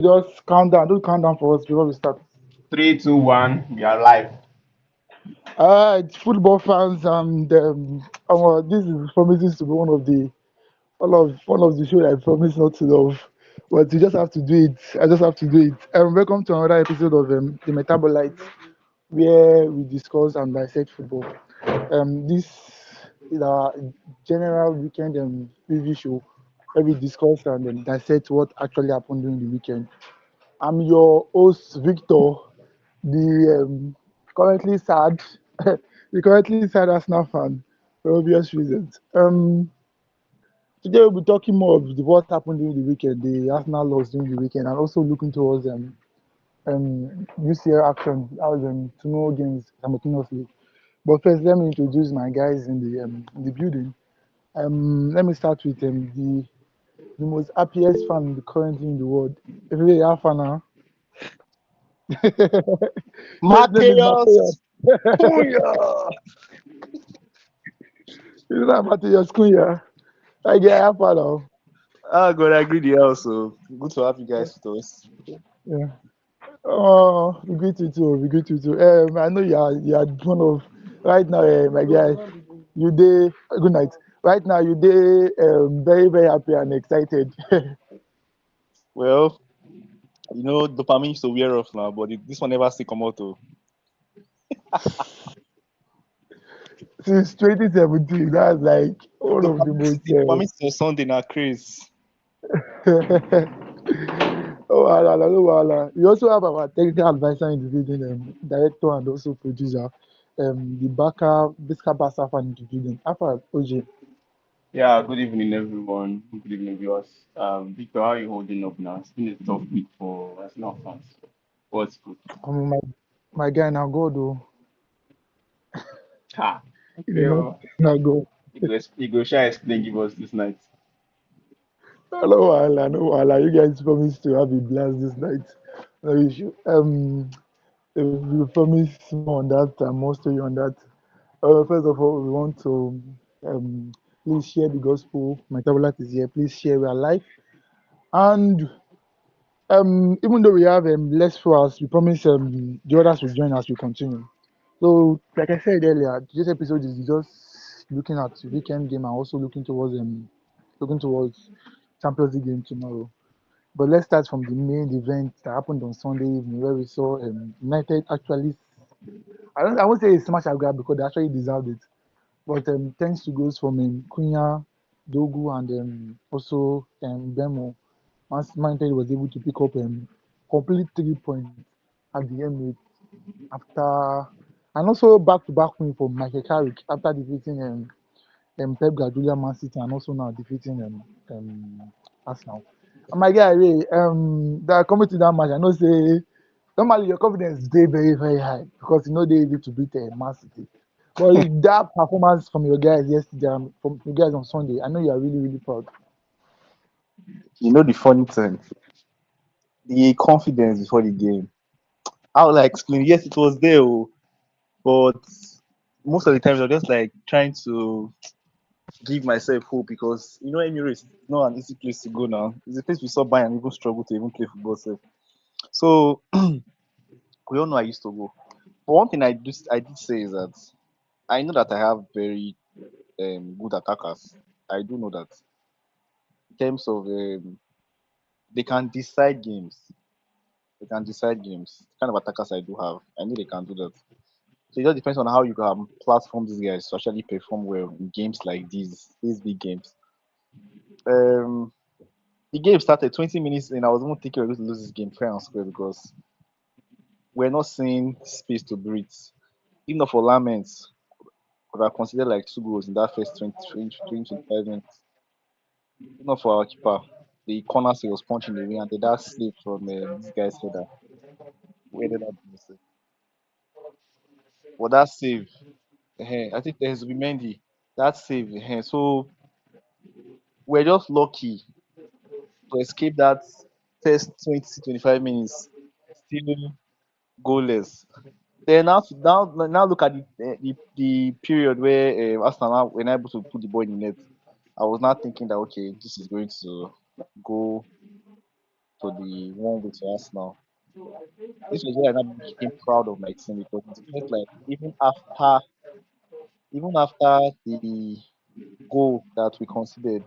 Just count down. Do count down for us before we start. 3, 2, 1. We are live. It's football fans, and this is promises to be one of the show I promise not to love, but you just have to do it. I just have to do it. Welcome to another episode of the Metabolites, where we discuss and dissect football. This is our general weekend preview show where we discuss and dissect what actually happened during the weekend. I'm your host, Victor, the currently sad, the currently sad Arsenal fan for obvious reasons. Today we'll be talking more of what happened during the weekend, the Arsenal loss during the weekend, and also looking towards UCL action, that was tomorrow games simultaneously. But first, let me introduce my guys in the building. Let me start with the most happiest fan currently in the world. Really, have fun now. First name is Mateus. Mateus Cunha. It's not Mateus Cunha. I get have fun now. Ah, God, I agree there also. Good to have you guys with us. Yeah. Oh, we greet you too. We greet you too. I know you are one of right now, my guy. You day good night. Right now, you day very very happy and excited. Well, dopamine used to wear off now, but this one never still come out. Oh. Since 2017, that's like one of the most. The dopamine on Sunday now craze. Oh, wala, no wala. We also have our technical advisor in the building, director and also producer, the Baka Biska Basa fan in the building. Alpha OJ. Yeah, good evening, everyone. Good evening, viewers. Victor, how are you holding up now? It's been a tough week for Arsenal fans. What's good? My guy now go though. Ha! You Okay, know, well, now go. you go share explain give us this night. No wala, no wala. You guys promised to have a blast this night. No issue. We promise more on that and more story on that. First of all, we want to um, please share the gospel. My tablet is here. Please share. We are live. And even though we have less followers, we promise the others will join as we continue. So, like I said earlier, this episode is just looking at the weekend game and also looking towards Champions League game tomorrow. But let's start from the main event that happened on Sunday evening, where we saw United actually. I won't say it's smash and grab because they actually deserved it. But thanks to goals from Cunha, Dogu, and also Bemo, Man United was able to pick up complete 3 points at the Emirates after, and also back-to-back win for Michael Carrick after defeating Pep Guardiola, Man City, and also now defeating Arsenal. And my guy, Ray, that coming to that match, I know say normally your confidence is very very high because you know they able to beat Man City. But that performance from your guys yesterday, from your guys on Sunday, I know you are really really proud. You know the funny thing, the confidence before the game. How will I explain? Yes, it was there, oh, but most of the times I'm just like trying to give myself hope because Emirates is not an easy place to go now. It's a place we saw Bayern even struggle to even play football. So we all know I used to go. But one thing I did say is that I know that I have very good attackers. I do know that in terms of they can decide games. They can decide games. The kind of attackers I do have, I know they can do that. So it just depends on how you can platform these guys to actually perform well in games like these big games. Um, the game started 20 minutes in. I was even thinking we're going to lose this game fair and square because we're not seeing space to breathe. If not for laments, could have considered like 2 goals in that first 25 minutes. If not for our keeper, the corners he was punching away and then that slip from this guy's header. Where did that miss? But that save, I think there's Mendy. That save, so we're just lucky to escape that first 20 to 25 minutes, still goalless. Then now look at the period where Arsenal now were not able to put the ball in the net. I was not thinking that okay, this is going to go to the one with Arsenal. This was where I now became proud of my team because it felt like even after the goal that we conceded,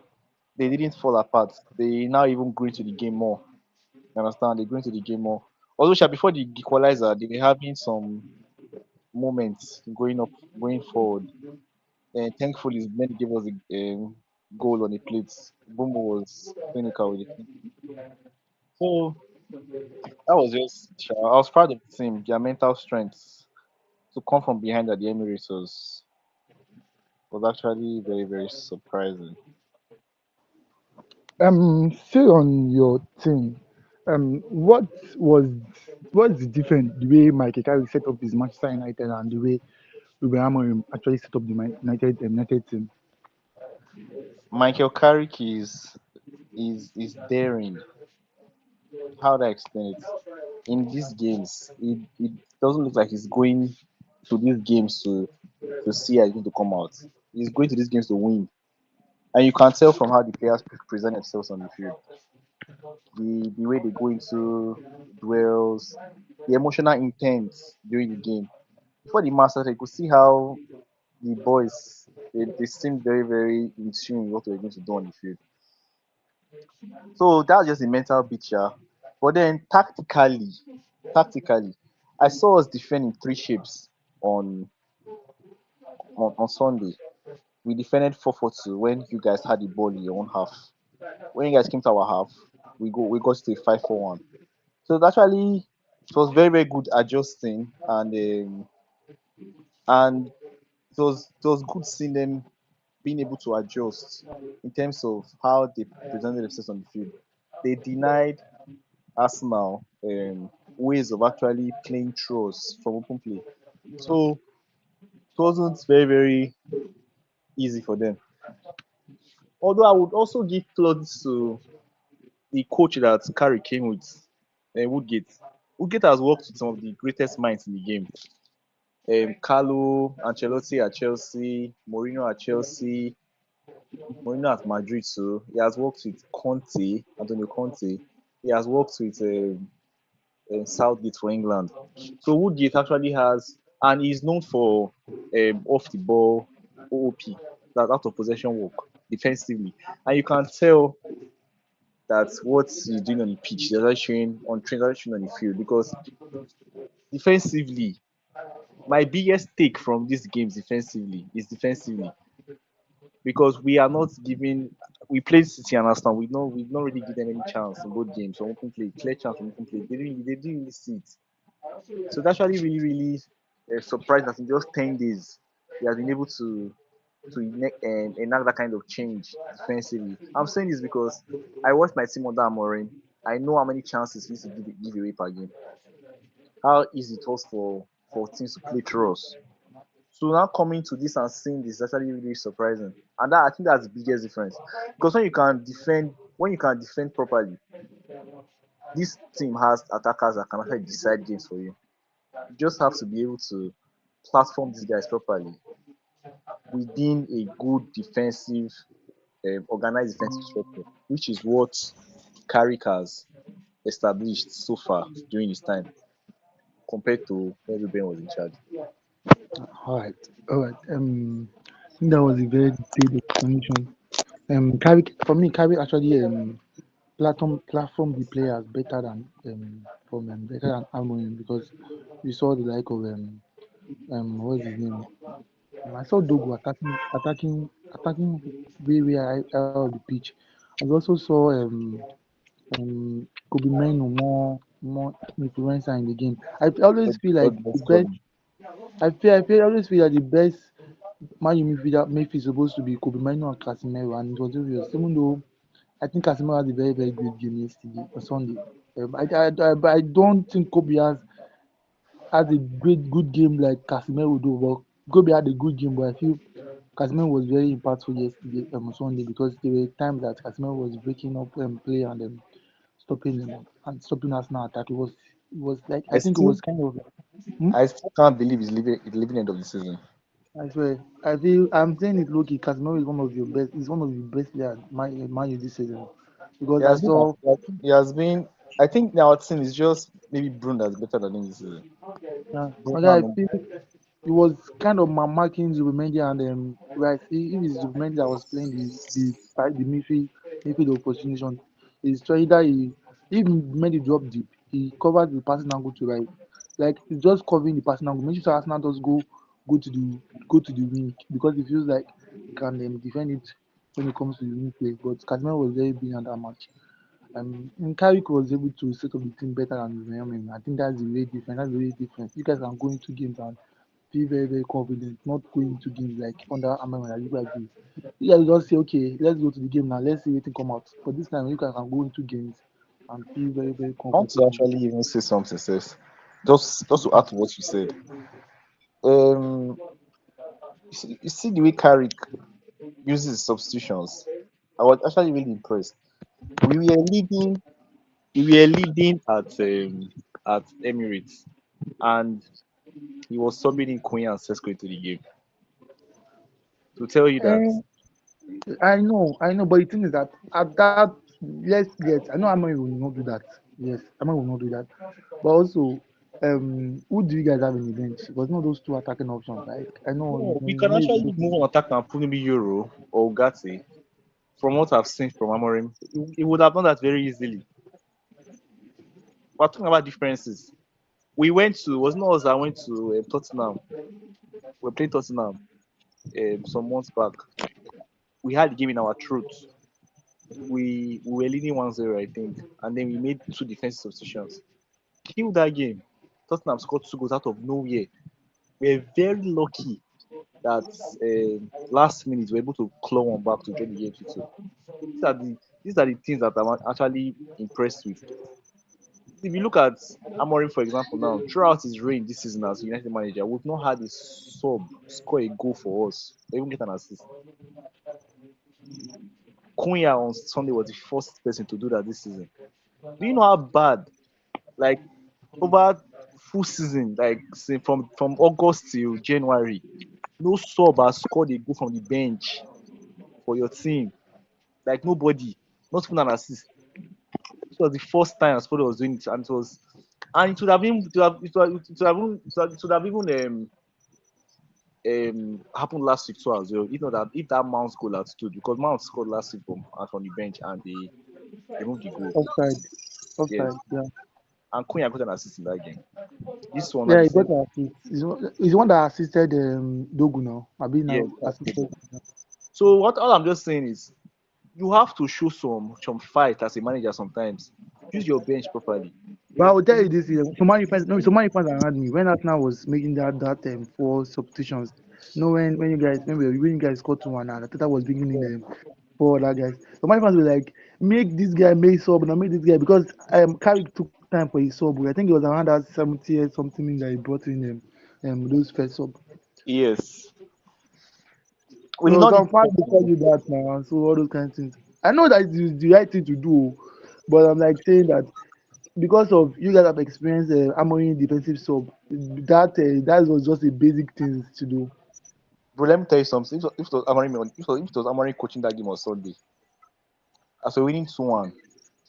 they didn't fall apart. They now even grew into the game more. You understand? They grew into the game more. Although before the equalizer, they were having some moments going up, going forward. And thankfully, Mendy gave us a goal on a plate. Bumbo was clinical with it. So that was just. I was proud of the team. Their mental strength to come from behind at the Emirates was actually very very surprising. Still on your team, what was what's the difference the way Mike Carey set up his Manchester United and the way Ruben Amorim actually set up the United team? Michael Carrick is daring. How do I explain it? In these games, it doesn't look like he's going to these games to see how he's going to come out. He's going to these games to win, and you can tell from how the players present themselves on the field, the way they go into duels, the emotional intent during the game. Before the match started, you could see how the boys they seemed very very in tune with what they were going to do on the field. So that's just a mental picture. But then tactically, I saw us defend in three shapes on on Sunday. We defended 4-4-2 when you guys had the ball in your own half. When you guys came to our half, we got to a 5-4-1. So it actually it was very very good adjusting and it was good seeing them being able to adjust in terms of how they presented themselves on the field. They denied Arsenal ways of actually playing through us from open play. So it wasn't very, very easy for them. Although I would also give plaudits to the coach that Carey came with, Woodgate. Woodgate has worked with some of the greatest minds in the game. Carlo Ancelotti at Chelsea, Mourinho at Chelsea, Mourinho at Madrid. So he has worked with Conte, Antonio Conte. He has worked with Southgate for England. So Woodgate actually has, and he's known for off the ball OOP, that out of possession work defensively, and you can tell that what he's doing on the pitch, they're actually showing on trains, they're showing on the field because defensively, my biggest take from these games defensively because we are not giving. We played City and Arsenal. We don't really give them any chance in both games. So open play, clear chance on open play. They didn't really see it. So it's actually really, really surprised that in just 10 days, he has been able to enact that kind of change defensively. I'm saying this because I watched my team under Amorim. I know how many chances he used to give away per game. How easy it was for teams to play through us. So now coming to this and seeing this is actually really surprising. And that I think that's the biggest difference. Because when you can defend properly, this team has attackers that can actually decide games for you. You just have to be able to platform these guys properly within a good defensive, organized defensive structure, which is what Carrick has established so far during his time compared to when Ruben was in charge. All right, all right. I think that was a very detailed explanation. Carrick, for me, Carrick actually platform the players better than Amorim because we saw the like of what's his name? I saw Dogo attacking way out of the pitch. I also saw Kobe Mino more influencer in the game. I always feel like God the bless best. Kobe. I always feel like the best Man U midfielder is supposed to be Kobe Mino and Casemiro, and it was obvious. Even though I think Casemiro had a very great game yesterday on Sunday. But I don't think Kobe has a great good game like Casemiro do. But Kobe had a good game, but I feel Casemiro was very impactful yesterday on Sunday because there were times that Casemiro was breaking up play and stopping us now attack. It was like I I think it still was kind of hmm? I still can't believe he's leaving end of the season. I swear. I'm saying it low key. Casemiro is one of your best. He's one of the best players Man U this season because He I has been saw he has been I think our team is just maybe Bruno that's better than him this season. Yeah. And Bruno I and feel it was kind of marking Zubimendi and right. If it's Zubimendi that was playing the midfield opposition, it's either if Mendy drop deep, he covered the passing angle to right. Like he's just covering the passing angle. Make sure Arsenal does go to the go to the wing because it feels like he can defend it when it comes to the wing play. But Casemiro was very big in that match. And Carrick was able to set up the team better than Mayhem. I think that's the way different. That's the way different. You guys can go into games and feel very, very confident, not going into games like under Amen that you guys do. You guys just say, okay, let's go to the game now, let's see what come out. But this time you guys can go into games and feel very, very I want to comfortable. actually even say something, sis. Just to add to what you said. Um, you see the way Carrick uses substitutions. I was actually really impressed. We were leading. We were leading at Emirates, and he was subbing in Queen and Sesko into the game to tell you that. And I know, but the thing is that at that, yes, I know Amory will not do that. Yes, Amory will not do that. But also, who do you guys have in the bench? It was not those two attacking options. Like I know No, we you can made actually move on attack and put maybe Euro or Ugarte. From what I've seen from Amorim, he would have done that very easily. We're talking about differences. We went to was not us that went to Tottenham. We played Tottenham some months back. We had the game in our throat. We were leading 1-0, I think, and then we made two defensive substitutions. Killed that game. Tottenham scored two goals out of nowhere. We're very lucky that last minute we're able to claw one back to join the game 2-2. These are the things that I'm actually impressed with. If you look at Amorim, for example, now throughout his reign this season as United manager, we've not had a sub score a goal for us, or even get an assist. Cunha on Sunday was the first person to do that this season. Do you know how bad, like over full season, like say from August till January, no sub has scored a goal from the bench for your team? Like nobody, not even an assist. This was the first time Spurs was doing it, and it would have been, it would have even happened last week too as well. You know that if that Mount goal had stood, because Mount scored last week from the bench and they moved the goal. offside, Yes, offside. Yeah, and Cunha got an assist in that game. This one, like yeah, you he said, got an assist. He's the one that assisted Dogu now. Abi yes, now that's it. assisted. So what all I'm just saying is you have to show some fight as a manager sometimes. Use your bench properly. But I will tell you this: so many fans, no, so many fans around me when Arsenal was making that four substitutions. You know when you guys remember when you guys scored 2-1 and Tata was bringing in four other guys. So many fans were like, make this guy make sub, now make this guy because Carrick took time for his sub. I think it was around that 70 something that he brought in those first sub. Yes, we did So not need some to fans talk will tell about you that now. So all those kind of things. I know that it's the right thing to do, but I'm like saying that because of you guys have experienced Amorim defensive sub, that was just a basic thing to do. Bro, let me tell you something. If it was Amorim, if it was Amorim coaching that game on Sunday, as we're winning 2-1,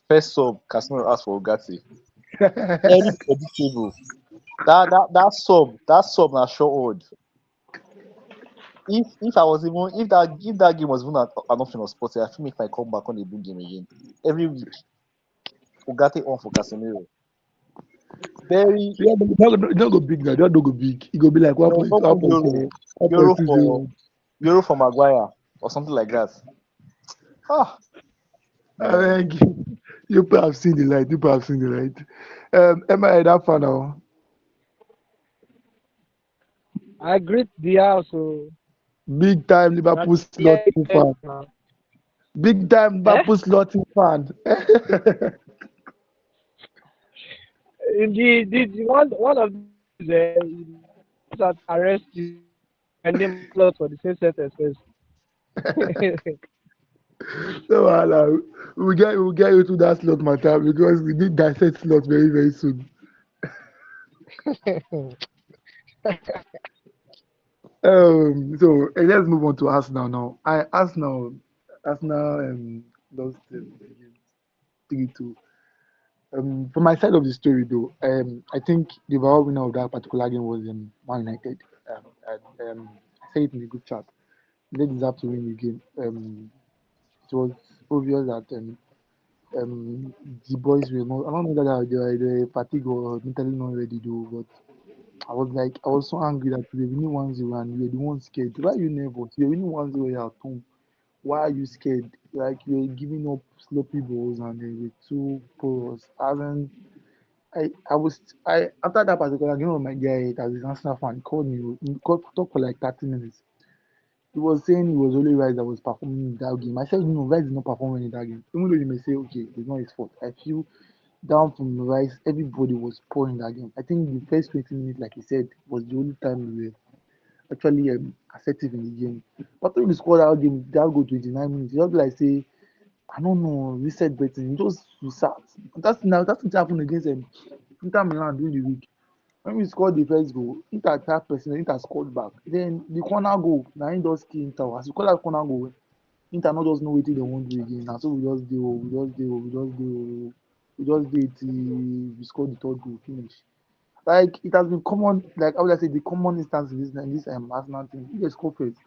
first sub, Casemiro asked for Ugarte. Very predictable. That sub na sure odd. If I was even if that game was even an option of sports, I feel make my come back on the book game again. Every week, Ugarte on for Casemiro. Very Yeah, but it's not go big now. Just don't go big. It go be like no, not even Euro. Euro for 1.20. Euro for Maguire or something like that. Ah, I man. mean, you people have seen the light. You people have seen the light. Am I that fan now? I greet the house. So Big time that Liverpool yeah, slotting fan. now. Big time Eh? Liverpool slotting fan. The one of these that arrest you and name and slot for the same sentence first. So we'll get you to that slot matter because we need dissect slot very very soon. So let's move on to Arsenal now. Arsenal lost 3-2. From my side of the story, though, I think the overall winner of that particular game was Man United. I said it in the group chat. They deserve to win the game. It was obvious that the boys were not. I don't know that they were fatigued or mentally not ready, though. But I was so angry that we were winning 1-0 and we were the ones scared. Why are you nervous? You're winning 1-0 here at home. Why are you scared? Like you're giving up sloppy balls and they were too porous. As in, I was I after that particular game of my guy as an Arsenal fan called me, he called talk for like 30 minutes. He was saying it was only Rice that was performing in that game. I said, no, Rice did not perform in that game. Even though you may say, okay, it's not his fault. I feel down from Rice, everybody was poor in that game. I think the first 20 minutes, like he said, was the only time we were actually assertive in the game. But when we scored that game, that go 29 minutes, you just be like say, I don't know, reset betting, just to start. That's what happened against Inter Milan during the week. When we scored the first goal, Inter attack person, Inter scored back. Then the corner goal, na him just kill Inter. As we call that corner goal, Inter no just know wetin dem wan do again. Na so we just dey we just dey we just dey we just dey till we score the third goal finish. Like it has been common, like how would I say, the common instance in this Arsenal team. If they score first,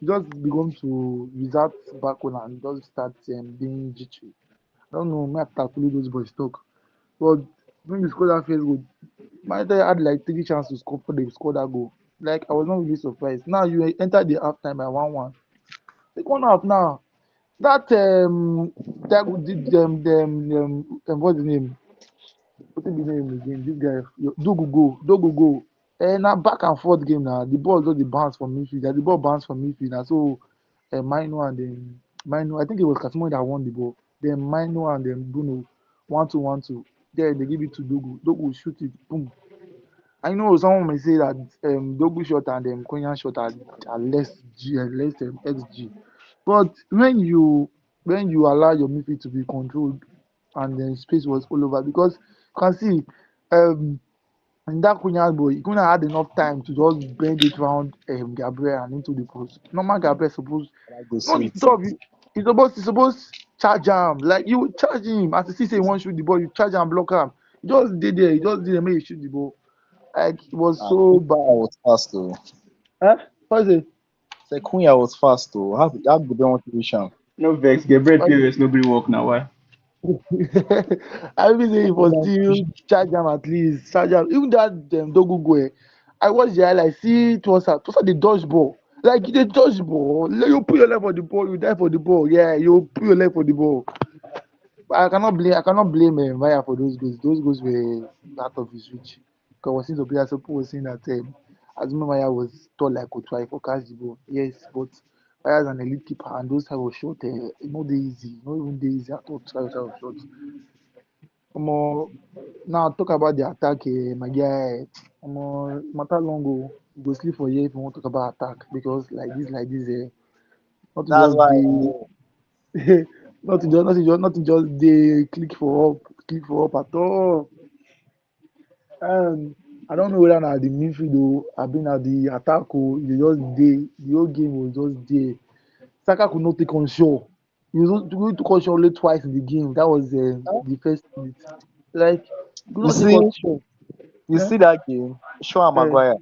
you just begin to resort backward and just start being jittery. I don't know, me I start follow those boys talk. But when we score that first goal, United had like three chances to score before they scored that goal. Like I was not really surprised. Now you enter the halftime by 1-1. Second half now, that did what's the name? What is the name again? This guy Dogo go. Now back and forth game now. The ball just the bounce from midfield. The ball bounced from midfield. And so Mino and then Mino, I think it was Casemiro that won the ball. Then Mino and then Bruno 1-2. Then they give it to Dogo. Dogo will shoot it. Boom. I know someone may say that Dogu shot and Konya shot are less XG. But when you allow your midfield to be controlled and then space was all over because you can see um in that Konya boy, he couldn't had enough time to just bend it round Gabriel and into the post. Normal Gabriel supposed That go not sweet. top you he supposed charge him. Like you charge him as you see say he won't shoot the ball, you charge and block him. He just did there, make you shoot the ball. Like it was Ah, so Cunha bad. was fast though. Huh? What is it? Say Cunha was fast though. How good they want to reach him? No vex, Gabriel What is POS nobody work now. Why? it? I mean, say How if good was they want to reach still him? charge am at least, charge am. Even that Dogu go, I watched the highlight. See, it was the dodge ball. Like the dodge ball, like, you put your leg for the ball, you die for the ball. Yeah, you put your leg for the ball. I cannot blame Maya for those goals. Those goals were out of his reach. Because was since Obi Asopo was saying that Azuma Maya was tall like Otwai for catch the ball. Yes, but Maya is an elite keeper and those type of shots, not dey easy. Not even dey easy at all. Type of shots. Omo, now talk about the attack, my guy. Omo, matter long o. You go sleep for here if you want to talk about attack because like this, not to That's just why dey not to just dey click for up at all. I don't know whether na the midfield o abi na the attack o, e dey just dey the whole game was just there. Saka could not take on Shaw. He was going to call Shaw only twice in the game. That was the first minute. Like he could you not take on see Shaw. you Eh? see that game. Shaw and Eh. Maguire.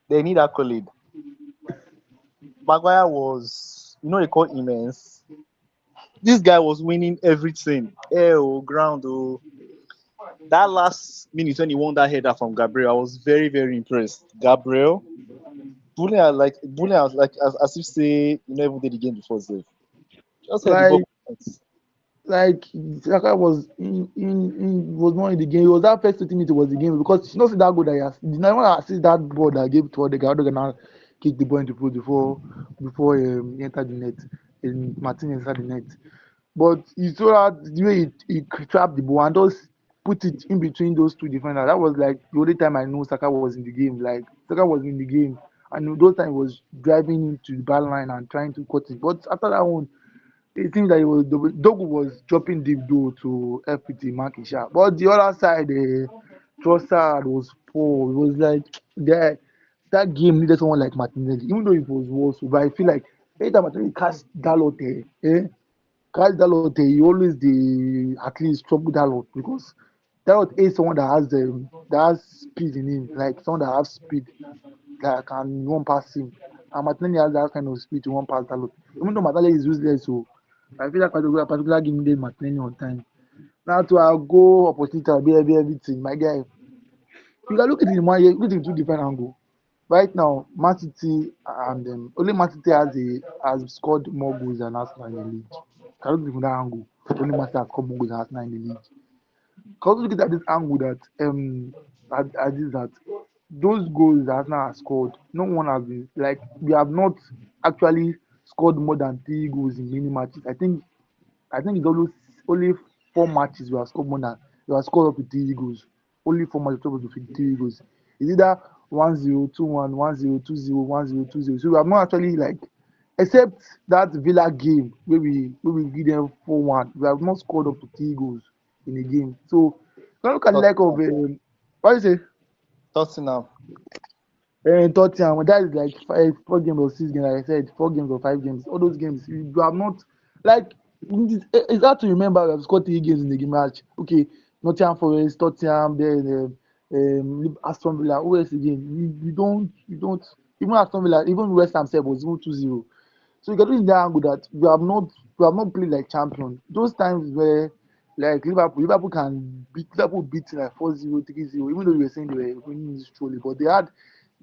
They need accolade. Maguire was, they call immense. This guy was winning everything. Air, oh, ground, oh. That last minute when he won that header from Gabriel, I was very, very impressed. Gabriel, bullying, like as if say you never did the game before. Save. Just had the ball. Like like Saka was not in the game. It was that first 20 minutes was the game because she not see that good that he has. The one that assist that ball that gave to Odegaard, Odegaard now kick the ball into post before he entered the net. And Martinez entered the net. But you saw that the way he trapped the ball and just put it in between those two defenders. That was like the only time I know Saka was in the game. Like Saka was in the game. And those time he was driving into the ball line and trying to cut it. But after that one, it seems that Dogu was dropping deep though to help with the marking shot. But the other side, Trossard was poor. It was like that game needed someone like Martinelli, even though it was worse. But I feel like anytime Martinelli catch Dalot, catch Dalot, he always the at least trouble Dalot because That would is someone that has speed in him, like someone that has speed that can run past him. And Martinelli has that kind of speed to run past that lot. Even though Martinelli is useless, so I feel that particular game needed Martinelli on time. Now to our goal opportunity, I'll be everything. My guy, you can look at it in one look at it in two different angles. Right now, Man City and only Man City has scored more goals than Arsenal in the league. Can look at it from that angle. Only Man City has scored more goals than Arsenal in the league. Can look at this angle that at this that those goals that Arsenal has scored, no one has been like we have not actually scored more than 3 goals in many matches. I think it's almost only 4 matches we have scored more than we have scored up to 3 goals. Only 4 matches up to 3 goals. Is either 1-0, 2-1, 1-0, 2-0, 1-0, 2-0. So we have not actually like except that Villa game where we give them 4-1. We have not scored up to 3 goals in a game. So when you look at the like of Tottenham. what do you say? Tottenham. Tottenham, that is like 4 games or 6 games, like I said, 4 games or 5 games. All those games, you have not like it's hard to remember we have scored 3 games in the game match. Okay, Nottingham Forest, Tottenham, then Aston Villa. Who else again? We don't even Aston Villa, even West Ham self was even 2-0. So you can do in that angle that we have not played like champions. Those times where like Liverpool can beat Liverpool beat like 4-0, 3-0, even though we were saying they were winning this truly, but they had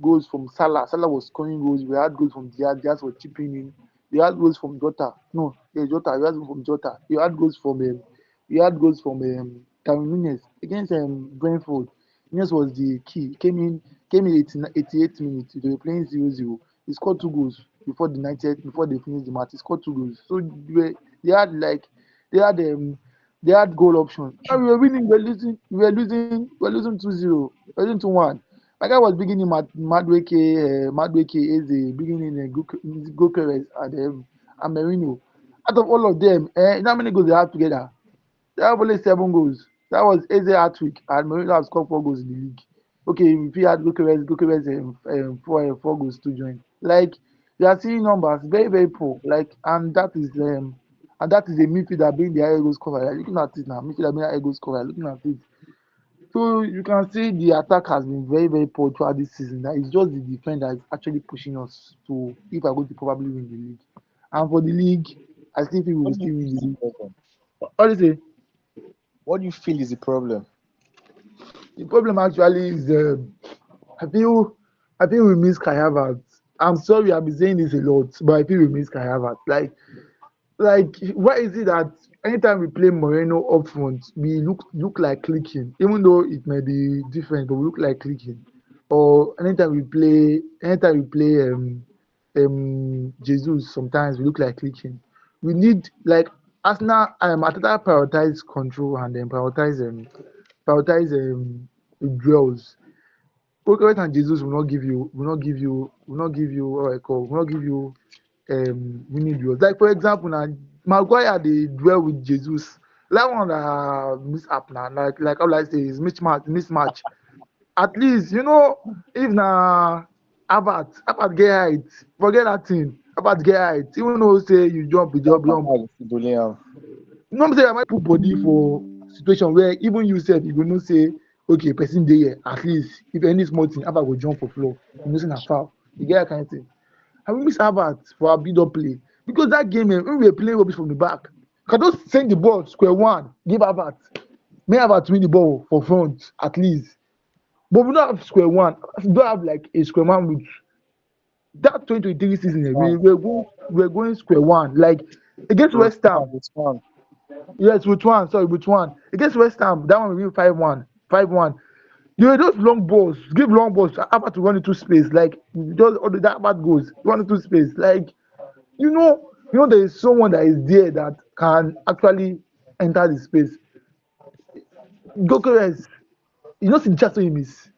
goals from Salah. Salah was scoring goals. We had goals from Diaz was chipping in. We had goals from Jota. No, yeah, Jota. We had goals from Jota. We had goals from Darwin Núñez against Brentford. Núñez was the key. Came in 88 minutes. They were playing 0-0. He scored 2 goals before the 90th, before they finished the match. He scored 2 goals. So they had like they had they had goal options. And we were winning, we were losing 2-0. We were losing 2-1. My guy was beginning Madweke is the beginning Gokeres and Merino. Out of all of them, you know how many goals they have together? They have only 7 goals. That was Eze hat-trick, and Mourinho have scored 4 goals in the league. Okay, if he had Gokeres 4 goals to join. Like you are seeing numbers very very poor. Like and that is a midfielder being the high goal scorer. Like, looking at it now, midfielder being the high goal scorer. Looking at it, so you can see the attack has been very very poor throughout this season. That it's just the defense that is actually pushing us to if we're going to probably win the league. And for the league, I still think we will What do you still feel win is the the league. problem? What do you say? What do you feel is the problem? The problem actually is I feel I feel we miss Kai Havertz. I'm sorry I've been saying this a lot, but I feel we miss Kai Havertz. Like why is it that anytime we play Moreno up front, we look like clicking, even though it may be different, but we look like clicking. Or anytime we play Jesus, sometimes we look like clicking. We need like Arsenal Arteta prioritize control and then prioritize drills. Progress and Jesus will not give you what I call will not give you winning duels. Like for example now Maguire dey duel with Jesus. That one mishap now. Like how I say is mismatch. At least if na Havertz get height, forget that thing. Havertz get height. Even though say you jump. How is Bullion? You know what I'm saying? I might put body for situation where even you sef you go know say okay person dey here at least if any small thing Havertz go jump for floor you know say na foul. You get that kind of thing. And we miss Havertz for our build-up play because that game when we were playing rubbish from the back, can just send the ball square one, give Havertz, make Havertz win the ball for front at least. But we don't have square one. We don't have like a square one with that 2023 season. We're going square one like against So West Ham. it's fun. Yes, with one. Sorry, with one against West Ham. That one we win 5-1, 5-1. You know those long balls, give long balls. Havertz to run into space like just all that bad goes run into space like there is someone that is there that can actually enter the space. Gokeres, see the chance wey he miss,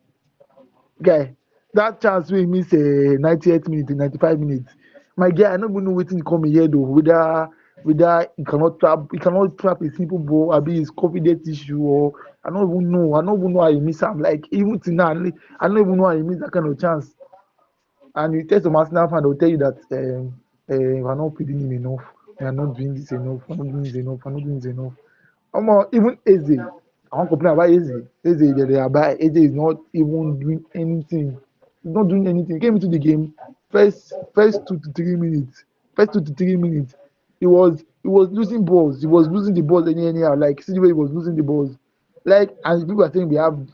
guy. That chance wey he miss 90th minute, 95 minutes. My guy, I no even know wetin come here though. Whether he cannot trap a simple ball, abi his confidence issue or I don't even know. I don't even know how he miss am. Like even till now, I don't even know how he miss that kind of chance. And you tell some Arsenal fan, they'll tell you that we're not feeding him enough. We are not doing this enough. We're not doing this enough. We're not doing this enough. Even Eze. I won't complain about Eze. Eze, they are bad. Eze is not even doing anything. He's not doing anything. He came into the game first 2 to 3 minutes. First 2 to 3 minutes, he was losing balls. He was losing the balls anyhow. Like see the way he was losing the balls. Like and people are saying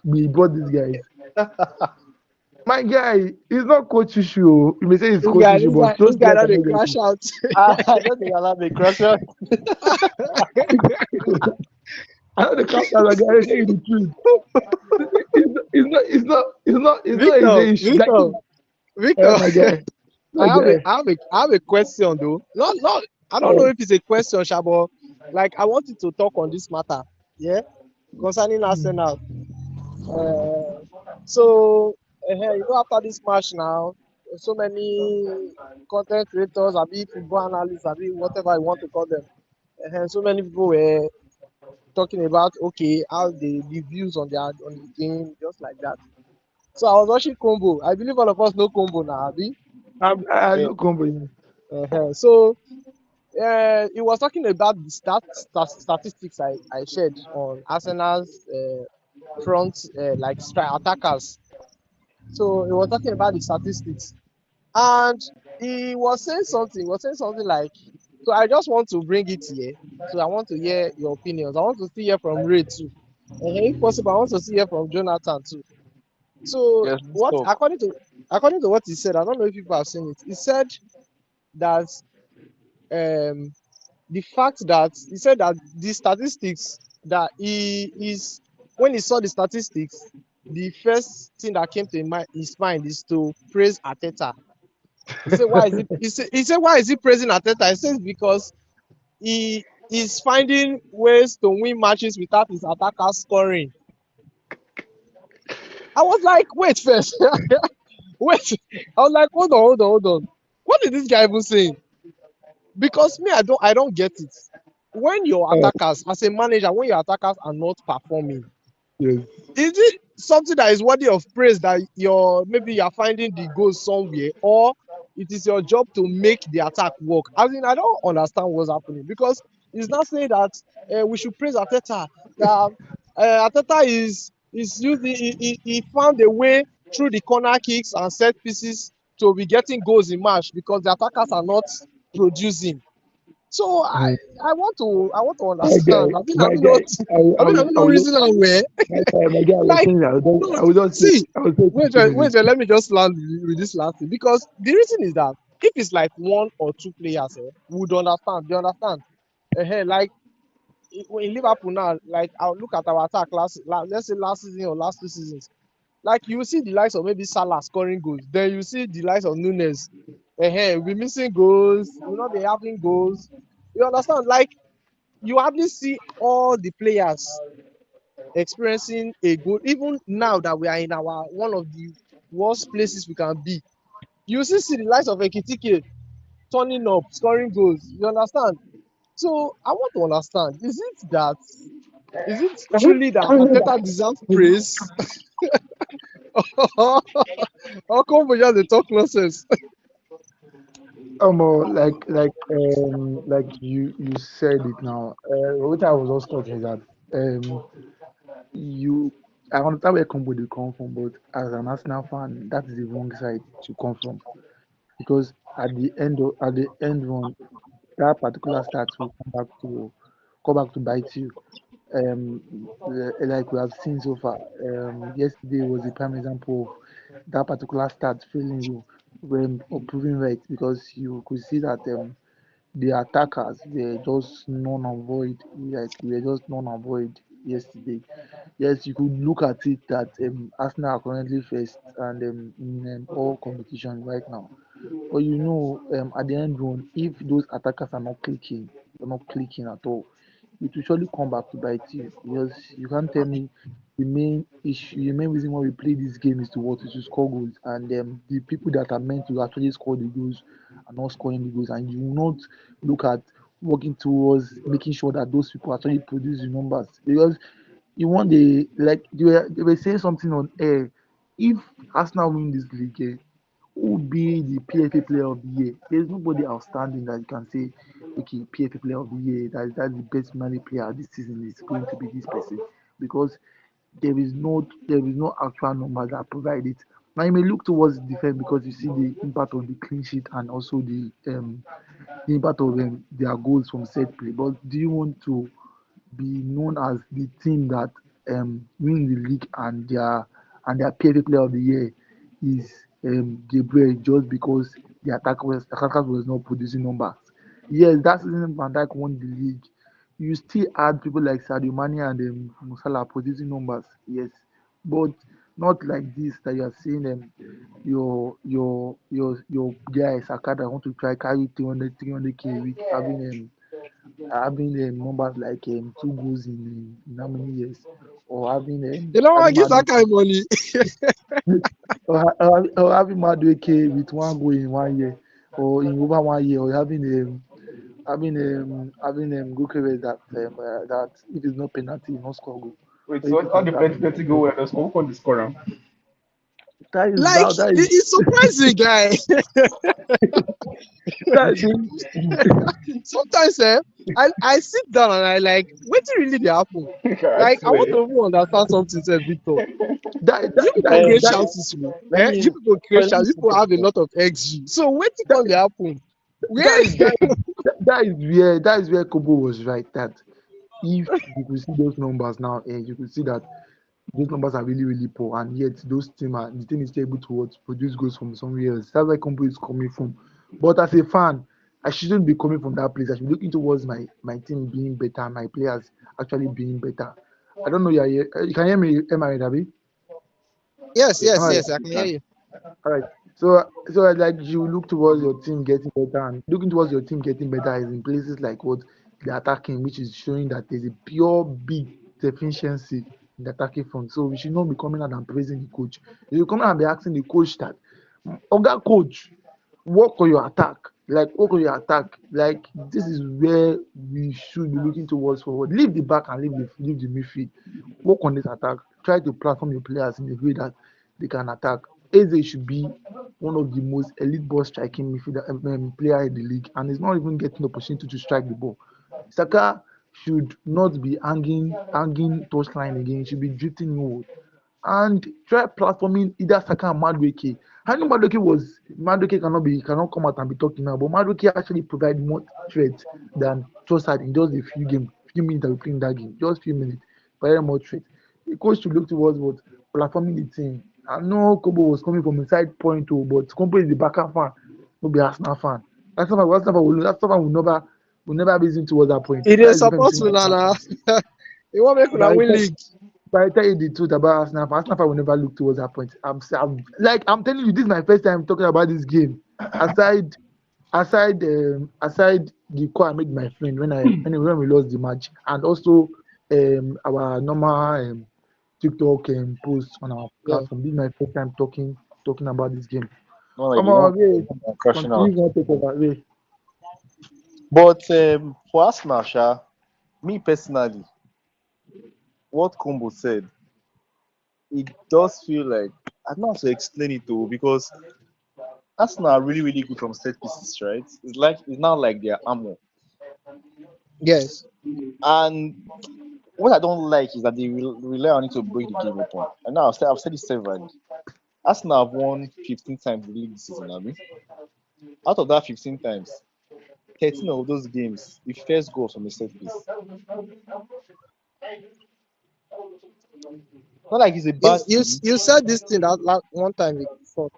we bought these guys. My guy, it's not coach issue. You may say it's This coach guy, issue, this but guy, this those guy players now are they not crash getting. out. I don't think I'll have a crush on. I know the captain like I tell you the truth. It's not Victor, easy issue. Like Victor, Victor. my guy, I my have a, guy. I have a, I have a question though. Not. I don't know Uh, if it's a question, Shabo. Like I wanted to talk on this matter. Yeah, concerning Arsenal. Uh, so after this match now, so many content creators, abi football analysts, abi whatever you want to call them. So many people were talking about okay how the views on the game just like that. So I was watching Combo. I believe all of us know Combo now, abi. I Eh, no company. so he was talking about the statistics I shared on Arsenal's front like strike attackers. So he was talking about the statistics, and he was saying something. He was saying something like, "So I just want to bring it here. So I want to hear your opinions. I want to see hear from Ray too, and if possible, I want to see hear from Jonathan too." So Yes, what stop. according to what he said, I don't know if people have seen it. He said that um the fact that he said that the statistics that he is when he saw the statistics, the first thing that came to his mind is to praise Ateta. He said, "Why is he said why is he praising Ateta?" He says because he is finding ways to win matches without his attacker scoring. I was like, wait first, wait. I was like, hold on. What is this guy even saying? Because me, I don't get it. When your Uh, attackers, as a manager, when your attackers are not performing, yes. is it something that is worthy of praise that maybe you're finding the goals somewhere, or it is your job to make the attack work? I mean, I don't understand what's happening because it's not saying that we should praise Ateta. That Ateta is using he found a way through the corner kicks and set pieces to be getting goals in match because the attackers are not producing. So Mm. I want to My guy, understand. my guy. I mean, no reason I'm where. My guy. I was Like, saying that. no, I was just say. see, I was saying wait, 2 minutes. let me just land with this last thing because the reason is that if it's like one or two players, we would understand. You understand? Like in Liverpool now, like I'll look at our attack let's say last season or last 2 seasons. Like you see the likes of maybe Salah scoring goals, then you see the likes of Nunes. We missing goals, we not be having goals. You understand? Like you hardly see all the players experiencing a goal. Even now that we are in our one of the worst places we can be, you still see the likes of Ekitike turning up, scoring goals. You understand? So I want to understand: is it truly that Ateta deserves praise, or come we just dey talk nonsense? Like you said it now. What I was also talking is that you I understand where combo they come from, but as an Arsenal fan, that is the wrong side to come from because at the end run, that particular stats will come back to bite you. Like we have seen so far. Yesterday was a prime example of that particular stat failing you when proving right because you could see that the attackers were just non and void. Like we were just non and void yesterday. Yes, you could look at it that Arsenal are currently first and in all competition right now. But at the end run, if those attackers are not clicking, they're not clicking at all, it will surely come back to bite you because you can't tell me the main reason why we play this game is to what is to score goals, and the people that are meant to actually score the goals are not scoring the goals, and you will not look at working towards making sure that those people actually produce the numbers because you want like they were saying something on air. If Arsenal win this league, who will be the PFA player of the year? There's nobody outstanding that you can say, okay, PFA player of the year, that's the best money player this season is going to be this person. because there is no actual numbers that provide it. Now you may look towards defense because you see the impact of the clean sheet and also the impact of their goals from set play. But do you want to be known as the team that win the league and their PFA Player of the Year is Gabriel just because the attackers was not producing numbers? Yes, that season Van Dijk won the league. You still had people like Sadio Mane and Musala producing numbers, yes, but not like this that you are seeing your guy Saka that want to try carry 300k a week having numbers like 2 goals in how many years, or having You know what? having Give that Madueke kind of money. or having Madueke with 1 goal in 1 year or in over 1 year, or having goalkeepers that if it's not penalty, you not score goal. Wait, So so if all the it's plenty happening, plenty go where there's who can score am? that is Like that is it's surprising, guy. that is Sometimes I sit down and I like, what really they happen? I Like I want swear. to even understand something, sir, Victor. that You that people that Um, create that chances, oh. let You me people create sorry, let me chances. You say people have a something. lot of XG. So what that can they happen? Where that is that is that is where Kobo was right, that if you could see those numbers now, you could see that those numbers are really, really poor, and yet the team is still able to produce goals from somewhere else. That's where Combo is coming from. But as a fan, I shouldn't be coming from that place. I should be looking towards my team being better, my players actually being better. I don't know. You can hear me, Emma Dabi? yes, Yes, yes, All right, yes, yes, I you can hear can. you. all right. So like you look towards your team getting better, and looking towards your team getting better is in places like what the attacking, which is showing that there's a pure big deficiency in the attacking front. So we should not be coming out and praising the coach. You come out and be asking the coach that, Oga coach, work on your attack. Like work on your attack. Like this is where we should be looking towards forward. Leave the back and leave the midfield. Work on this attack. Try to platform your players in a way that they can attack. Eze should be one of the most elite ball striking midfielder player in the league, and he's not even getting the opportunity to strike the ball. Saka should not be hanging touchline again. He should be drifting inward and try platforming either Saka and Madueke. I know Madueke cannot come out and be talking now, but Madueke actually provide more threat than Trossard in just a few minutes that we play in that game, just few minutes, very more threat. The coach should look towards what platforming the team. I know Kobo was coming from inside point two, but Kobo is the backup fan, no be Arsenal fan. That's not will never reason towards that point. It That is is the difference supposed between to Arsenal na. fans. You want make una By the win time league. but I tell you the truth about Arsenal fan will never look towards that point. I'm telling you, this is my first time talking about this game. Aside, aside the call I made with my friend when we lost the match, and also our normal TikTok post on our Yeah. platform. This is my first time talking about this game. Not like Come you on, want Ray, crashing continue. out. You want to take over, Ray? But for Arsenal, Sha, me personally, what Combo said, it does feel like I don't know how to explain it though, because Arsenal are really, really good from set pieces, right? It's not like their armor. Yes. And what I don't like is that they rely on it to break the game open. And now I've said it severally. Arsenal have won 15 times the league this season, have out of that 15 times, 13 of those games, the first goal was from a set piece. Not like it's a You bad you thing. you said this thing that one time before.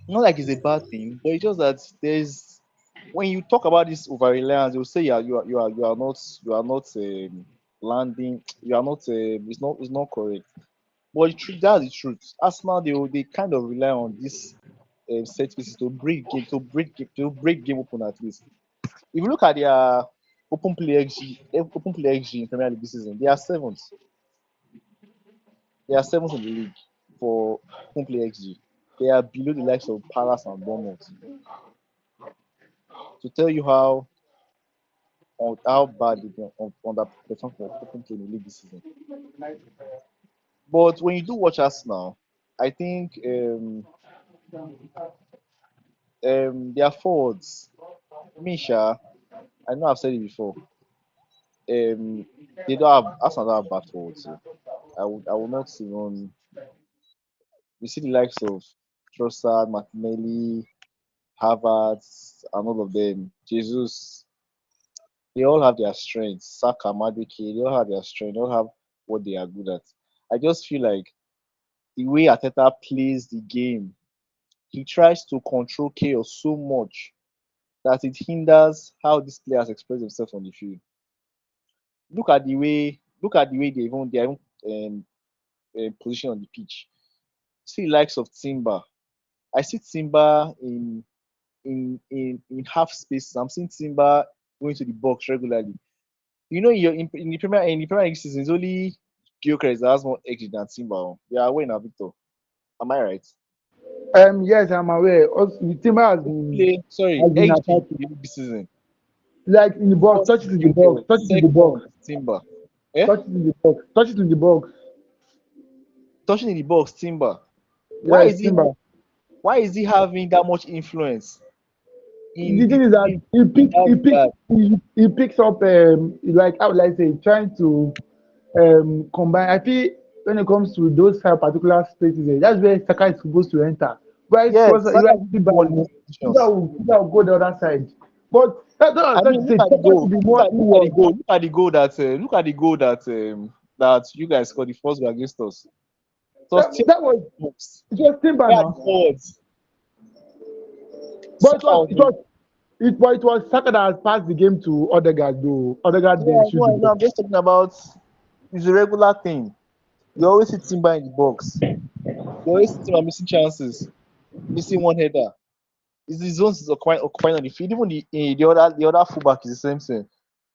Not like it's a bad thing, but it's just that there's when you talk about this over reliance, they'll say you are not landing, you are not it's not correct. But that's the truth. Arsenal they kind of rely on this set pieces to break game open at least. If you look at their open play XG in Premier League this season, they are seventh. They are seventh in the league for open play XG. They are below the likes of Palace and Bournemouth. To tell you how bad they've been on that perform for open play in the league this season. But when you do watch Arsenal, I think their forwards, Misha, I know I've said it before. they don't have Arsenal don't have bad forward. So I will not even. We see the likes of Trossard, Martinelli, Havertz, and all of them. Jesus, they all have their strengths. Saka, Madueke, they all have their strength. They all have what they are good at. I just feel like the way Ateta plays the game, he tries to control chaos so much that it hinders how these players express themselves on the field. Look at the way they even position on the pitch. See the likes of Timber. I see Timber in half spaces. I'm seeing Timber going to the box regularly. In the Premier League season, it's only Gyökeres that has more XG than Timber. Oh. They are away now, Victor. Am I right? Yes, I'm aware. Also, the team Play sorry, has been XG attacking. this season. Like in the box, First touches in the box, Gyökeres, touches in the box, second Timber. Eh? touches in the box, touches in the box. Touching in the box, Timber. Why Yes, is he Timber. why is he having that much influence The in the thing is that team in that regard? he picks up like how would I say trying to combine. I feel when it comes to those kind of particular spaces, that's where Saka is supposed to enter. But it's Yes, was Saka like is the one in ball, those positions. that will go the other side. But that's what I was I trying mean, to say. Saka should be more inward. look at the goal that you guys scored the first goal against us. It was That was box. it was Timber Where are the now. forwards? But Saka was it was Saka that has passed the game to Odegaard though. Odegaard yeah, then I know, shoot the I know. ball. I'm just talking about it's a regular thing. You always see Timber in the box. You always see Timber missing chances, missing one header. It's the zones is occupying on the field. Even the other fullback is the same thing.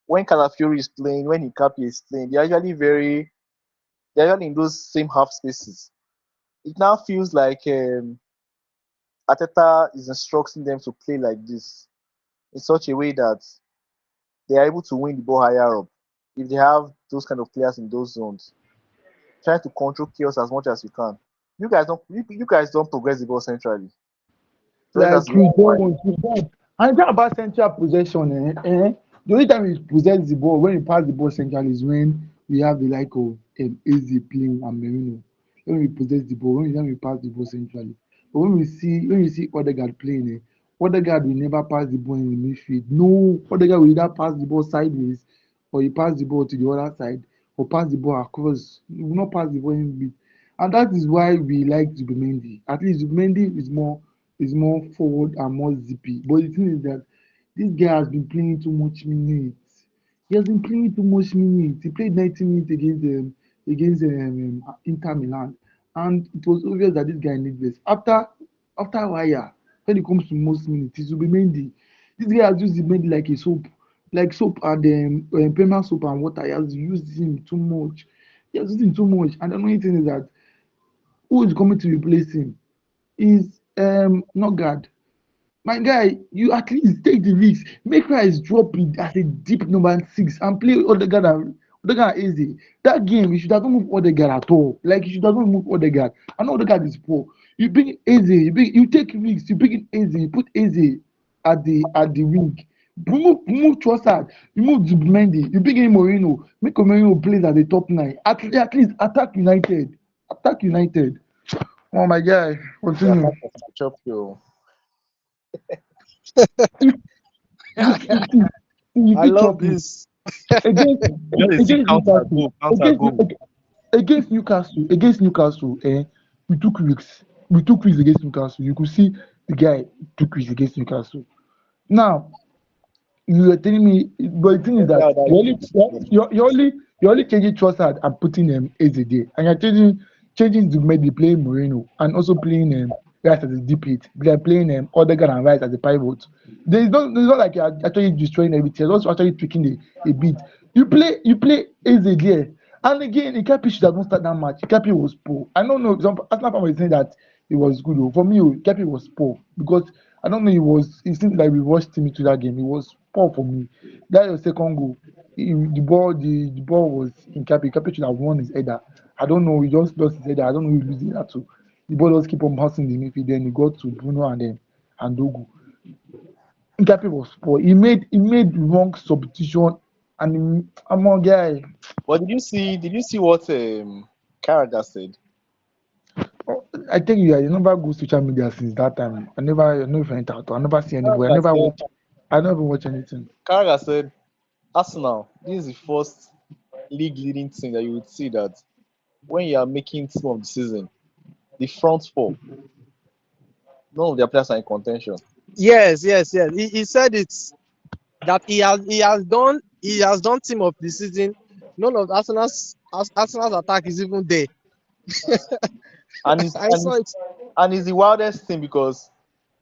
When Calafiori is playing, when Hikapi is playing, they're usually in those same half spaces. It now feels like Ateta is instructing them to play like this in such a way that they are able to win the ball higher up. If they have those kind of players in those zones, trying to control chaos as much as you can. You guys don't progress the ball centrally. So Like that's the we reason why. don't. And it's not about central possession. The only time we possess the ball when we pass the ball central is when we have the like of Eze playing and Merino. When we possess the ball, when we pass the ball centrally. But when we see Odegaard playing, Odegaard will never pass the ball in the midfield. No, Odegaard will either pass the ball sideways or he pass the ball to the other side or pass the ball across. He will not pass the ball in mid. And that is why we like Zubimendi. At least Zubimendi is more forward and more zippy. But the thing is that this guy has been playing too much minutes. He has been playing too much minutes. He played 90 minutes against Inter Milan, and it was obvious that this guy needs this. After Raya, when it comes to most minutes, it will be Mendy. This guy has used Mendy like soap and pepper soap and water. He has used him too much. He has used him too much, and the only thing is that who is coming to replace him is Nogard. My guy, you at least take the risk. Make Rice drop it as a deep number 6 and play Odegaard easy. That game, you should have not moved Odegaard at all. Like you should have not moved Odegaard. I know Odegaard is poor. You bring Eze, you take risks. You bring in Eze, you put Eze at the wing. Move Trossard, you move Zubimendi, you bring in Moreno, make Moreno plays at the top 9. At least attack United. Attack United. Oh my guy, The continue. attack of chop you. You I fit love chop me this. against Just a see against counter Newcastle goal, counter against goal. Newcastle. We took risks. We took risks against Newcastle. You could see the guy took risks against Newcastle. Now you were telling me, but the thing is Let's see that how that game is played. you're only changing Trossard and putting Eze there, and you're changing to maybe playing Moreno and also playing Rice as a deep hit. They're playing Odegaard and Rice as a pivot. There's not like you're actually destroying everything. You're also actually tweaking a bit. You play Eze there, and again, Ikapi should have not started that match. Ikapi was poor. I don't know. Some Arsenal fan was saying that it was good. Oh. For me, Ikapi was poor because I don't know. It seemed like we watched him into that game. It was poor for me. That was second goal. The ball was in Capi. Capi should have won his header. I don't know. He just lost his header. I don't know who he losing that to. The ball just keep on bouncing in the midfield. Then he got to Bruno and then and Dogu. Capi was poor. He made wrong substitution And I'm a guy. But did you see what Carragher said? I tell you, I never go social media since that time. I never went out. I never see anybody. I Carragher never said, watch. I never watch anything. Carragher said, Arsenal, this is the first league leading team that you would see that when you are making team of the season, the front four, none of their players are in contention. Yes. He said it's that he has done team of the season. None of Arsenal's attack is even there. And it's I and saw it's, it. and it's the wildest thing because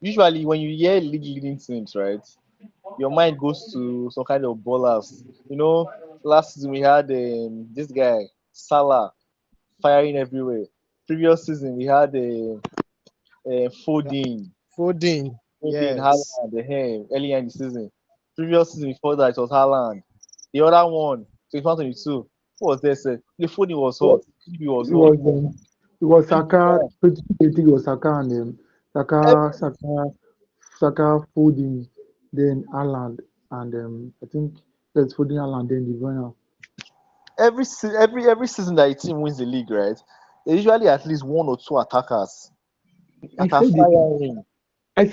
usually when you hear league leading teams, right, your mind goes to some kind of ballers. Last season we had this guy Salah firing everywhere. Previous season we had Foden, Foden. Yes. Haaland, earlier in the season. Previous season before that it was Haaland. The other one, 21-22, who was there? Said the Foden was hot. He was It hot. was it was Saka. I think it was Saka and Saka, Foden, then Haaland, and I think that's Foden, Haaland, then De Bruyne. Every season that a team wins the league, right? There's usually at least one or two attackers I that are said it. firing. I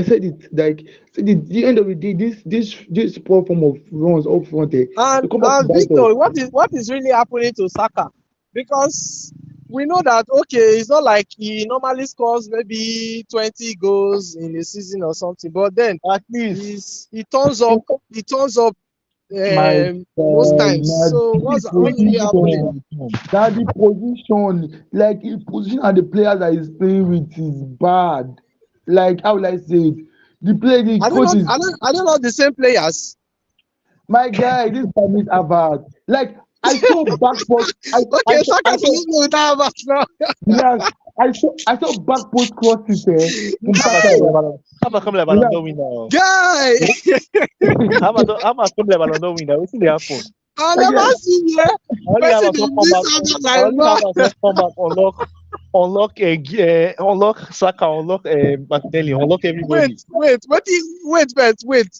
said it. Like the end of the day, this poor form of runs up front, they And come back to bite us. Victor, what is really happening to Saka? Because we know that it's not like he normally scores maybe 20 goals in a season or something, but then At least he turns up. He turns up My most times. my So what's really happening? the position, like the position and the players that he's playing with is bad. Like how will I say it? The Are they coach not? is Are they not the same players? my guy. This time is about like I saw back post. Okay, Saka doesn't know that much now. Yes, I saw back post crosses from How Saka. about come like Ballon Relax. d'Or winner? Guy, How about come like Ballon d'Or winner? What's in the happen? I My never guy, see you. Only have Person us dey come miss back. Saka Only like have that. us come back. Unlock Saka. Unlock Martinelli. Unlock everybody. Wait.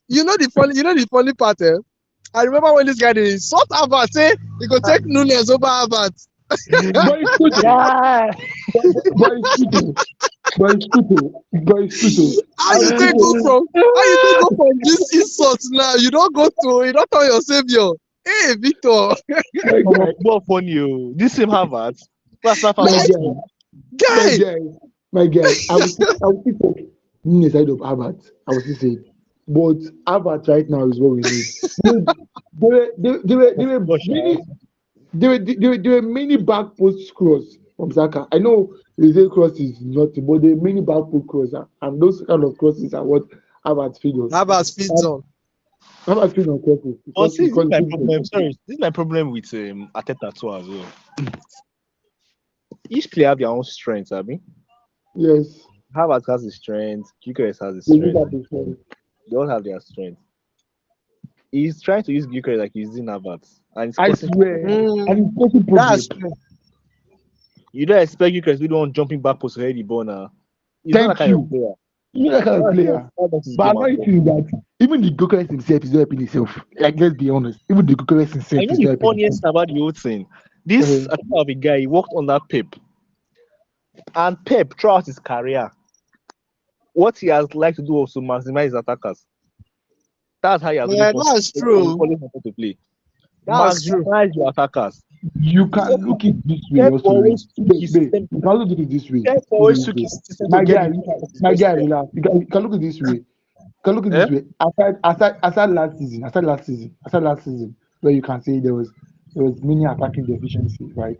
You know the funny part, eh? I remember when this guy did sort Havertz, say he go take Nunes over Havertz. but it's good. Yeah. But it's good. But it's good. But it's good. How you take go from this insult now? You don't turn your savior. Hey, Victor. My Come guy, on, more funny. This same Harvard. That's not my Like, guy, my guy. guy, my guy. I will still take Nunes side of Havertz. I will still say it. But Havertz right now is what we need. There were many there were many back post cross from Saka. I know the say cross is nothing, but there were many back post cross, and those kind of crosses are what Havertz feed on. Havertz feeds on. Havertz feed on crosses But see, this is my because problem. Sorry, this is my problem with Arteta too as well. Each player have their own strengths. I mean, yes, Harvard has his strength. Gyökeres has his they do strength. that before. They all have their strengths. He's trying to use Gyökeres like he's using Harvard, and it's I causing swear, Mm, and it's causing that's problems. true. You don't expect Gyökeres to be the one jumping back post to head the ball now. He's not that Thank kind of you. player. You're that kind of player. That's his But game another at all. thing is that even the Gokeres himself is not helping himself. Like, let's be honest. Even the Gokeres I himself know is the not helping funniest about the whole thing. This himself. I think of a guy, he worked on that Pep. And Pep, throughout his career, what he has liked to do was to maximize his attackers. That's how he has Yeah, that's true. always wanted to play. That's true. Maximize your attackers. You can look it this way Pep also. always took Wait, his wait. system. You can look at it this way. Pep always took his system to My get guy, my guy, relax. You can look at it this way. You can look at it Eh? this way. Aside last season, where you can say there was many attacking deficiencies, right?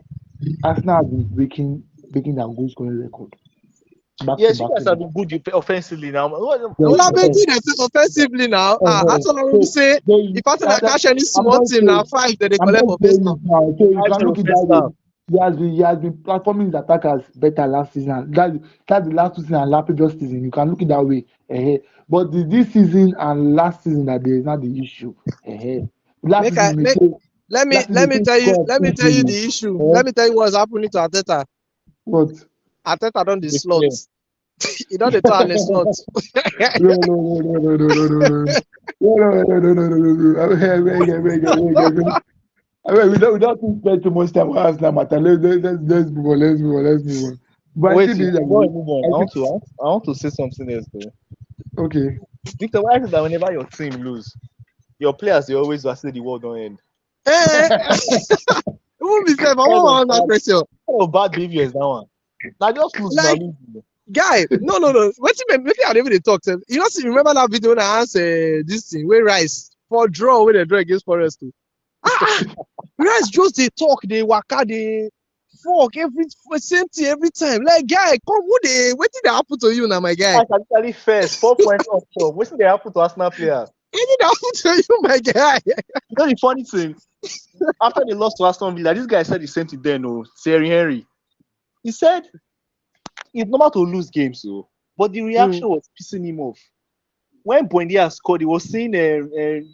Arsenal have been breaking their goal scoring record. Back Yes, to you back guys to have back. been good offensively now. Yes, Una been yes. good offensively now. Arsenal will say if Arsenal catch any I'm small not team now saying 5 they I'm collect not for face saying now. it now. So you Five can zero look at first that way. half. He has been platforming his attackers better last season. That's the last 2 seasons and last previous season. You can look at that way. But this season and last season that there is not the issue. Last Make I season make let me last season they tell you scored let me 2 tell you goals. the issue. Let me tell you what's happening to Arteta. What? Arteta don't the This slot. year. You know the time is not. No, no, no, no, no, no, no, no, no. No, no, no, no, no, no, no, no. I mean, without spend too much time on Arsenal matter, let's move on, let's move on. But I Wait, still believe before we that move on, I think, I want to say something else though. okay. Victor, why is it that whenever your team lose, your players they always say the world don't end? Eh, who be safe? I want that question. What kind of bad behavior is that one? Now just lose now. Like, guy, no. Wait a minute, maybe I never talk to him. You know, see, remember that video when I asked this thing where Rice for draw when they draw against Forest too. Rice just they talk, they waka, they fuck every same thing every time. Like, guy, come, what did they happen to you now, my guy? Like actually first 4 points off top. What's they happen to Arsenal players? What did happen to you, my guy? You know the funny thing, after they lost to Aston Villa, this guy said the same thing then. No, Thierry Henry. He said it's normal to lose games, so but the reaction was pissing him off. When Buendia scored, he was saying,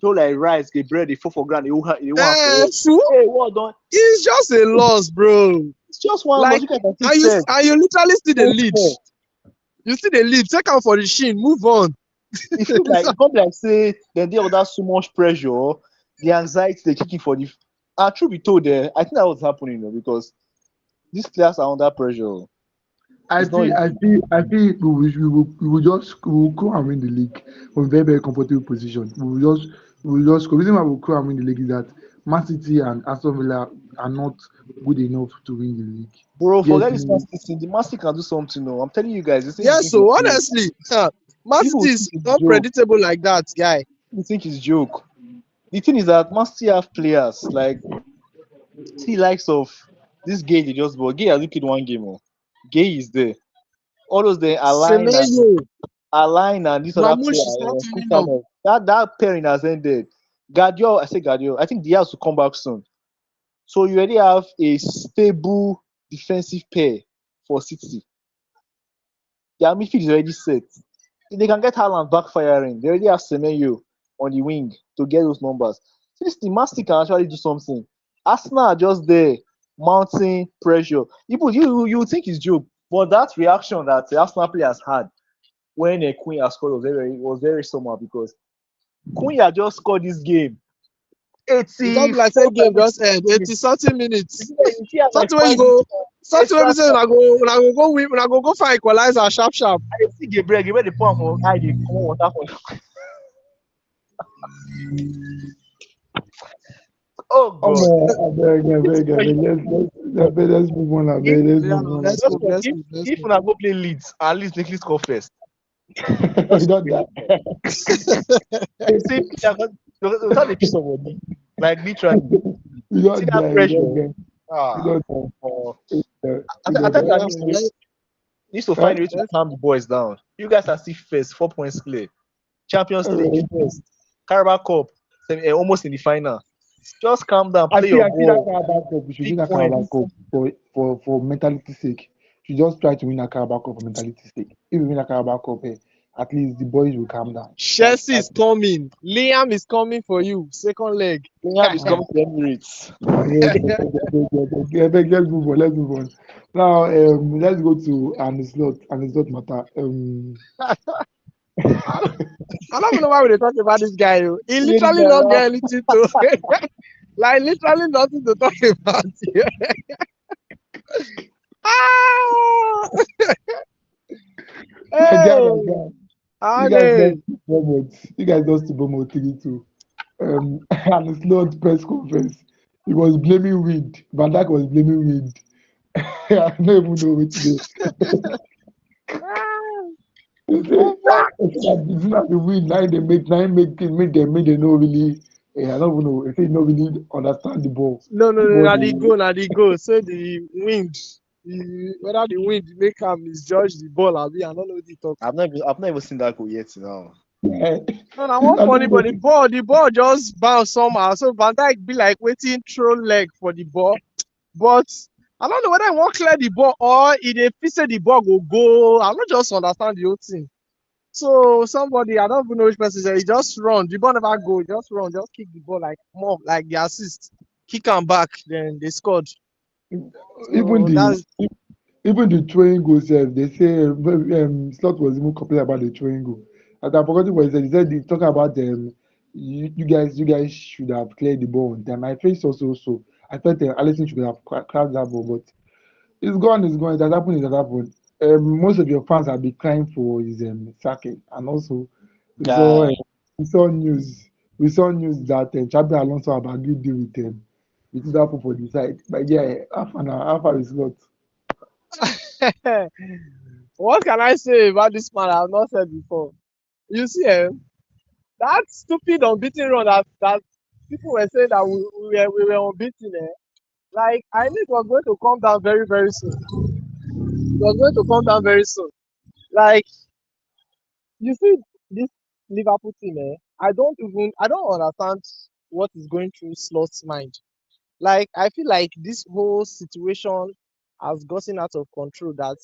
like Rice, Gabriel, they fall for granted. Hey, well done. It's just a loss, bro. It's just one like, loss. You literally see the lead. You see the lead. Take out for the shin. Move on. It feels like it comes like say then they under so much pressure, the anxiety they kicking for the. Truth be told, I think that was happening because these players are under pressure. I feel we will just go and win the league from a very, very comfortable position. We will just the reason why we'll go and win the league is that Man City and Aston Villa are not good enough to win the league. Bro, forget this Man City. The Man City can do something. No, I'm telling you guys. Yes, so honestly, Man City is unpredictable like that, guy. You think it's joke? The thing is that Man City have players like see likes of this Gay they just bought. Gay has looked at one game. Gay is there. All those they align and this other player. That pairing has ended. Guardiola. I think Diaz will come back soon. So you already have a stable defensive pair for City. Their midfield is already set. If they can get Haaland backfiring, they already have Semenyo on the wing to get those numbers. Since the Man City can actually do something, Arsenal are just there mounting pressure. You think it's joke, but that reaction that the Arsenal players had when Cunha scored was very somehow because Cunha just scored this game. 80 like that game just end 80-something minutes. Something where you go. Something where you say I go win. I go find equalizer sharp. I see Gabriel the point for high they come water for. Oh God! Let's move on. If I go play Leeds, at least make Leeds score first. Without a piece of body, like literally. See that pressure. I think I need to find a way to calm the boys down. You guys are still first, 4 points clear. Champions League first, Carabao Cup, almost in the final. Just calm down, play your ball. We should win that Carabao Cup for mentality's sake. You just try to win a Carabao Cup for mentality's sake. If you win a Carabao Cup, at least the boys will calm down. Chelsea is coming. Liam is coming for you. Second leg. Liam is coming to Emirates. Let's move on. Now, let's go to Anslot matter. I don't know why we're talking about this guy. He literally don't get anything to like literally nothing to talk about. You guys lost to Bomo 3-2. And it's not press conference. He was blaming wind. Van Dijk was blaming wind. I don't even know what to do. It's not the wind. Now they make them no really. I don't even know if they don't really understand the ball. No. Now they go. So the wind. Whether the wind make him misjudge the ball, I don't know what he talk. I've not even seen that goal yet now. No, one funny, but the ball just bounced somehow. So Van Dijk be like waiting throw leg for the ball, but I don't know whether I want clear the ball or if they fix the ball go. I don't just understand the whole thing. So somebody, I don't even know which person said, he just run. The ball never go. Just run. Just kick the ball like more like the assist. Kick him back. Then they scored. Even Even the throwing goal sef, they say Slot was even complaining about the throwing goal. And I forgot what he said. He said he talking about you guys should have cleared the ball on time. I felt so. I felt Alisson should have cracked that ball, but it's gone. It's gone. It has happened. It has happened. Most of your fans have been crying for his sacking, and also we saw uh, Guy, we saw news we saw news that Xabi Alonso have agreed deal with Liverpool for the side. But yeah, half an hour is not. What can I say about this man I have not said before? You see, that stupid unbeaten run that people were saying that we were unbeaten. Like, I knew it was going to come down very, very soon. It was going to come down very soon. Like, you see, this Liverpool team, I don't understand what is going through Slot's mind. Like, I feel like this whole situation has gotten out of control. That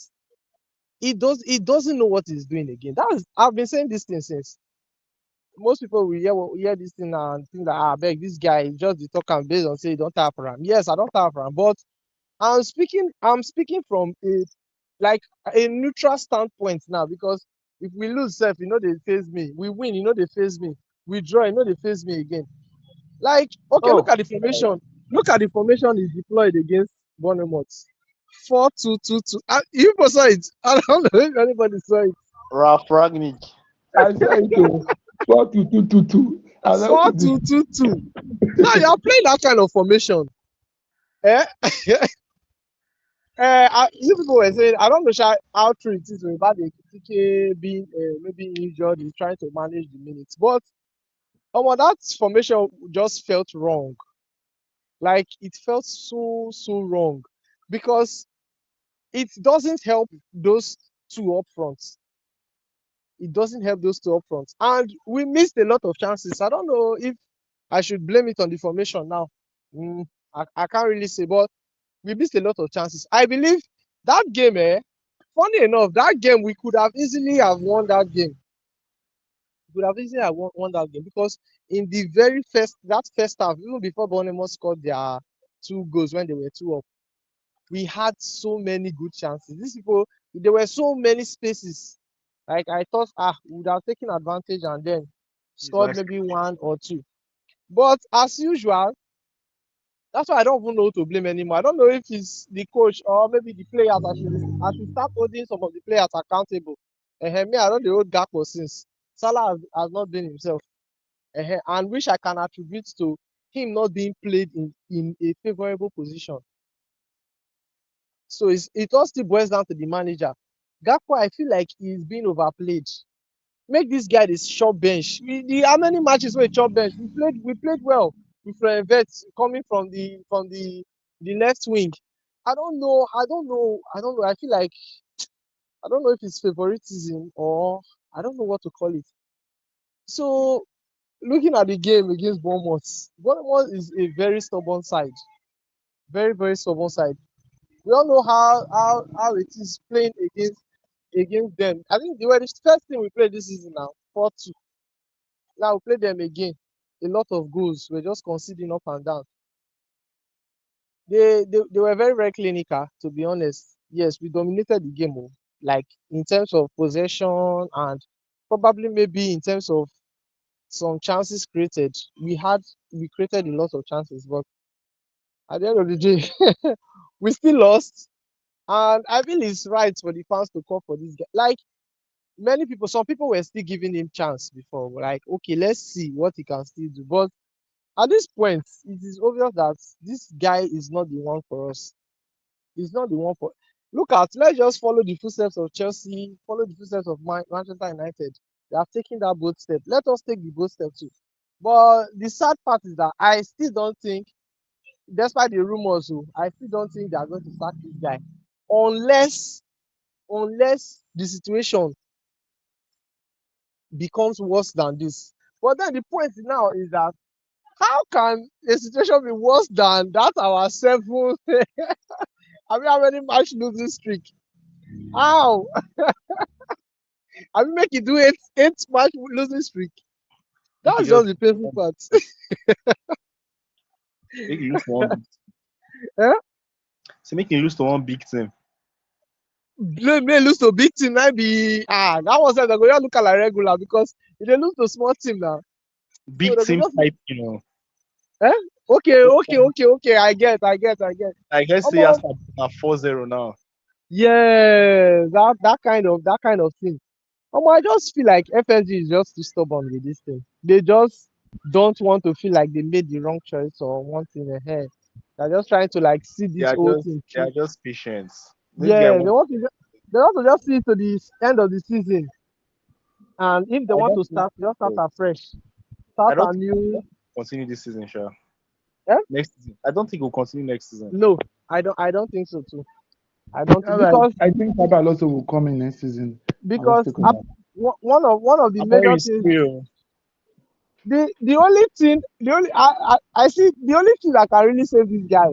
he doesn't know what he's doing again. I've been saying this thing since. Most people will hear this thing and think that, beg, this guy just the talk and based on say he don't tap for him. Yes, I don't tap for him, but I'm speaking from a neutral standpoint now, because if we lose self, they face me. We win, they face me. We draw, they face me again. Like, okay, look oh, at the formation. Look at the formation he deployed against Bournemouth. 4-2-2-2. You saw it. I don't know if anybody saw it. Ralph Ragnick. I saw it too. 4-2-2-2-2. And that Four was it. two two two. Now you're playing that kind of formation. Eh? You people were saying, I don't know how true it is about the TK being maybe injured, he's trying to manage the minutes. But that formation just felt wrong. Like, it felt so wrong, because it doesn't help those two up front. It doesn't help those two up front. And we missed a lot of chances. I don't know if I should blame it on the formation now. I can't really say, but we missed a lot of chances. I believe that game, funny enough, that game we could have easily have won that game. We could have easily have won that game, because in the first half, even before Bournemouth scored their two goals when they were 2 up, we had so many good chances. These people, there were so many spaces. Like, I thought, we would have taken advantage and then It's scored like maybe one or two. But as usual, that's why I don't even know who to blame anymore. I don't know if it's the coach or maybe the players. I should start holding some of the players accountable. Me, I don't hold Gakpo since Salah has not been himself. And which I can attribute to him not being played in a favorable position. So it all still boils down to the manager. Gakpo, I feel like he's being overplayed. Make this guy this short bench. How many matches were short bench? We played well with Vets coming from the left wing. I don't know. I feel like, I don't know if it's favoritism, or I don't know what to call it. So, looking at the game against Bournemouth is a very stubborn side. Very, very stubborn side. We all know how it is playing against them. I think they were the first team we played this season now, 4-2. Now we play them again. A lot of goals. We're just conceding up and down. They were very, very clinical, to be honest. Yes, we dominated the game, like in terms of possession, and probably maybe in terms of some chances created. We created a lot of chances, but at the end of the day, we still lost. And I feel it's right for the fans to call for this guy. Like, some people were still giving him chance before. Like, okay, let's see what he can still do. But at this point, it is obvious that this guy is not the one for us. He's not the one for. Let's just follow the footsteps of Chelsea, follow the footsteps of Manchester United. They have taken that bold step. Let us take the bold step too. But the sad part is that I still don't think, despite the rumors, I still don't think they are going to sack this guy, unless the situation becomes worse than this. But then the point now is that, how can a situation be worse than that our seven? I mean, how many match losing streak? How? I mean, make it do eight match losing streak. make you That's just just the painful part. make you lose to one big Eh? so make you lose to one big team. May lose to big team, might be that was they go just look at like regular because if they lose to small team now, so Big they go team just type, you know. eh? Okay. I get. Like let's say Omo, Arsenal are 4-0 now. yeah, that kind of thing. I just feel like FSG is just too stubborn with this thing. They just don't want to feel like they made the wrong choice or one thing ahead. They're just trying to like see They this are whole just thing they through. are just patient. This guy Yeah, wants. they want to just see it to the end of the season. And if they I want don't to think start, just start so. afresh. I Start don't a think we'll new. continue this season, sure. Eh? Next season. I don't think we'll continue next season. No, I don't think so too. I don't Yeah, but because I think Papa Alonso will come in next season. I was because taken out. one of the major Amorim is things. still. The only thing, I see the only thing that can really save this guy,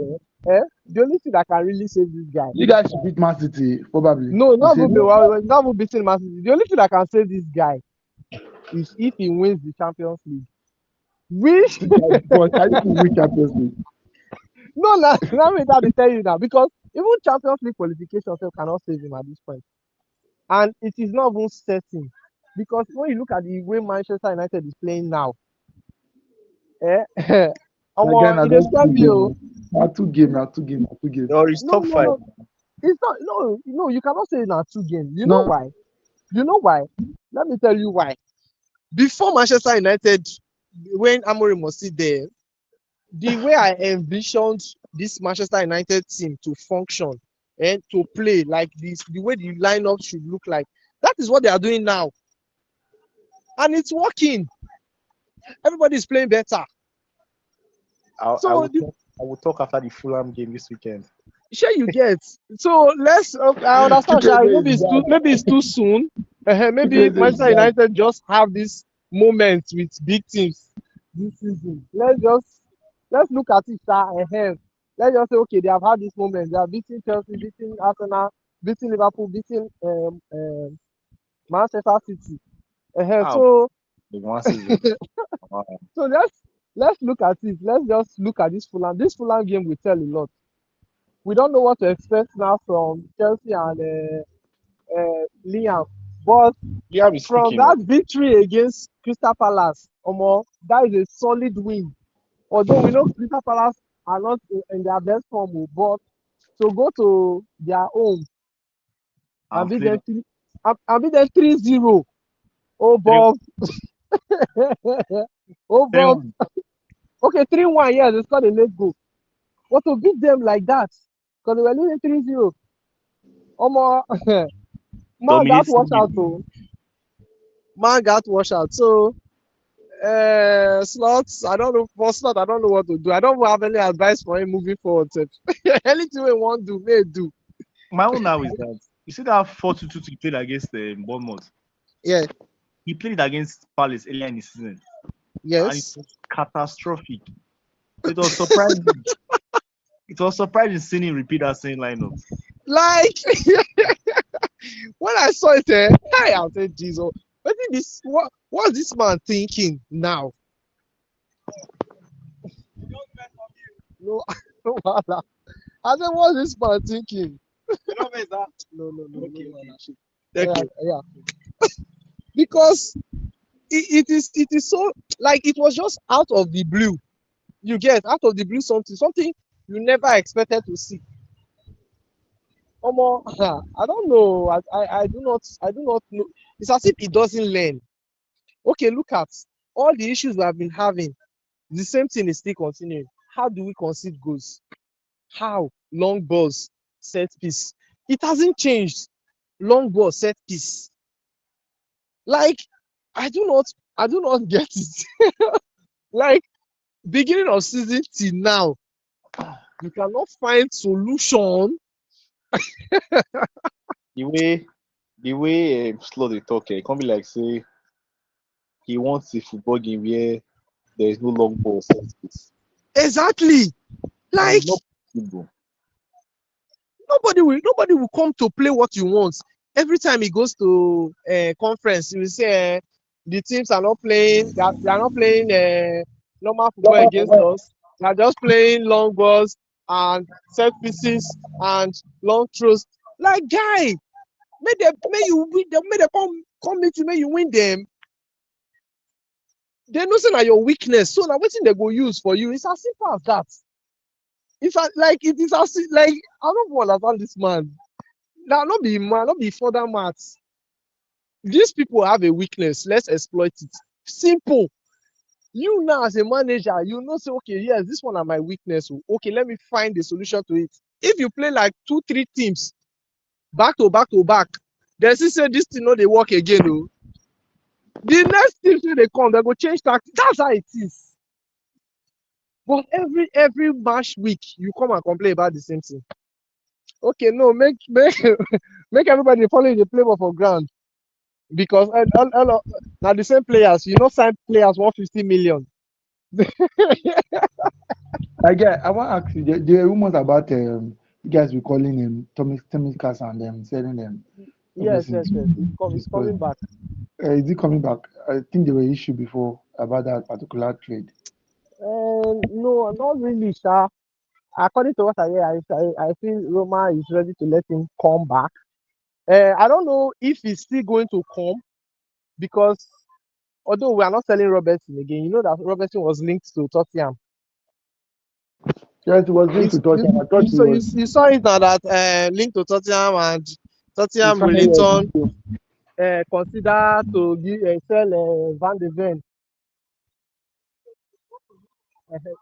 the only thing that can really save this guy. You guys should beat Man City, probably. No, You said not even beating Man City. The only thing that can save this guy is if he wins the Champions League. Which but I think we Champions League. no, let me that tell you now because even Champions League qualification self cannot save him at this point, and it is not even certain because when you look at the way Manchester United is playing now, eh, Again, I it is just scare two me. Oh. game. Now two game, now two game, now two game. Or is No, top no, 5. no. It's not. No. You cannot say now 2 games. You know No, why? You know why? Let me tell you why. Before Manchester United, when Amorim was still there, the way I envisioned this Manchester United team to function and to play like this, the way the lineup should look like, that is what they are doing now, and it's working. Everybody is playing better. I So will talk. I will talk after the Fulham game this weekend. sure you get. So let's. I understand, Shai. Chukwueze Maybe is back. it's too soon. Maybe Chukwueze is Manchester back. United just have this moment with big teams this season. Let's look at it ahead. Let's just say okay, they have had this moment. They are beating Chelsea, beating Arsenal, beating Liverpool, beating Manchester City. Ah, So the one season. Wow. so let's look at it. Let's just look at this Fulham. This Fulham game will tell a lot. We don't know what to expect now from Chelsea and Liam. But Liam is from cooking up. that victory against Crystal Palace, that is a solid win. Although we know Crystal Palace are not in their best form, but to go to their home and And beat played them and beat them 3-0. Oh three Bob. Oh three Bob. one. Okay, 3-1, yeah, they scored a late goal. But to beat them like that, because they were losing 3-0. Omo, man got Dominating washed the out though. Man got washed out. So slots, I don't know for slot, I don't know what to do. I don't have any advice for him moving forward. Sef. Anything we want to do, may do. My own now is that you see that 4-2 he played against Bournemouth. Yeah, He played it against Palace earlier in the season, and it yes. was catastrophic. So it was surprising. It was surprising seeing him repeat that same lineup. Like when I saw it, I said, Jesus, what's this man thinking now? No, no, wahala. I said, what's this man thinking? No, Okay, no, okay. yeah, Okay. yeah. Because it is so like it was just out of the blue. You get out of the blue something you never expected to see. Omo, I don't know. I do not know. It's as if he doesn't learn. Okay, look at all the issues we have been having. The same thing is still continuing. How do we concede goals? How? Long balls, set piece. It hasn't changed. Long ball, set piece. Like, I do not get it. Like, beginning of season till now, you cannot find solution. The way slow they talk, it can't be like say he wants a football game where there is no long ball set piece, Exactly. and Like, it's not possible. nobody will come to play what you want. Every time he goes to conference, he will say the teams are not playing. They are not playing normal football against us. They are just playing long balls and set pieces and long throws. Like, guy, May you win them, may they come meet you, may you win them. They know say na your weakness. So now wetin they go use for you? It's as simple as that. It is like I don't want to understand this man. Now not be man, not be further maths. These people have a weakness. Let's exploit it. Simple. You now as a manager, you know say okay, yes, this one are my weakness. Okay, let me find a solution to it. If you play like 2, 3 teams back to back to back, then see say this thing no dey work again. Oh, the next teams wey dey come, they go change tactics. That's how it is. But every match week, you come and complain about the same thing. Okay, no, make everybody follow the playbook for ground because now the same players, you know, sign players 150 million. I want to ask you, there are rumors about you guys be calling him Thomas Cass and selling them. Yes, Obviously, it's coming back. is he coming back? I think there were issues before about that particular trade. No, not really, sir. According to what I hear, I feel Roma is ready to let him come back. I don't know if he's still going to come because although we are not selling Robertson again, you know that Robertson was linked to Tottenham. Yes, it was linked to Tottenham. I thought he was. You saw it now that linked to Tottenham and His Tottenham will final in year turn was consider to sell Van de Ven.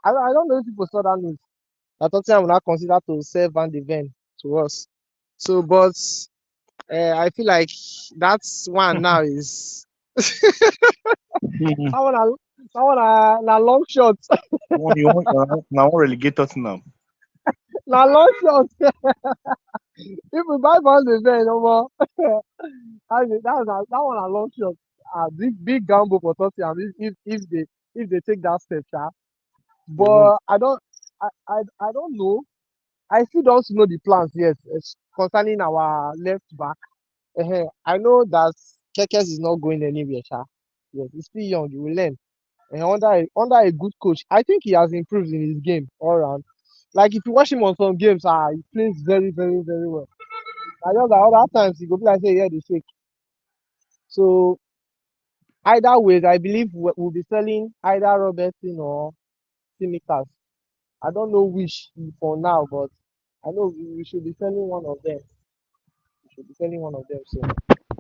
I don't know if people saw that news. That Tottenham will not consider to sell Van de Ven to us. So, but I feel like that's one now is that one are, long shots. You want now relegate Tottenham. Now long shots. If we buy Van de Ven, no more. That one a long shot. Big gamble for Tottenham if they take that step, sha. they won't. But I don't know. I still don't know the plans yet concerning our left back. I know that Kekes is not going anywhere, sha. Yes, he's still young. He will learn. And under a good coach, I think he has improved in his game all around. Like if you watch him on some games, he plays very, very, very well. I know that other times he go be like say yeah, they shake. So either ways, I believe we'll be selling either Robertson or Tsimikas. I don't know which for now, but I know we should be selling one of them. We should be selling one of them soon.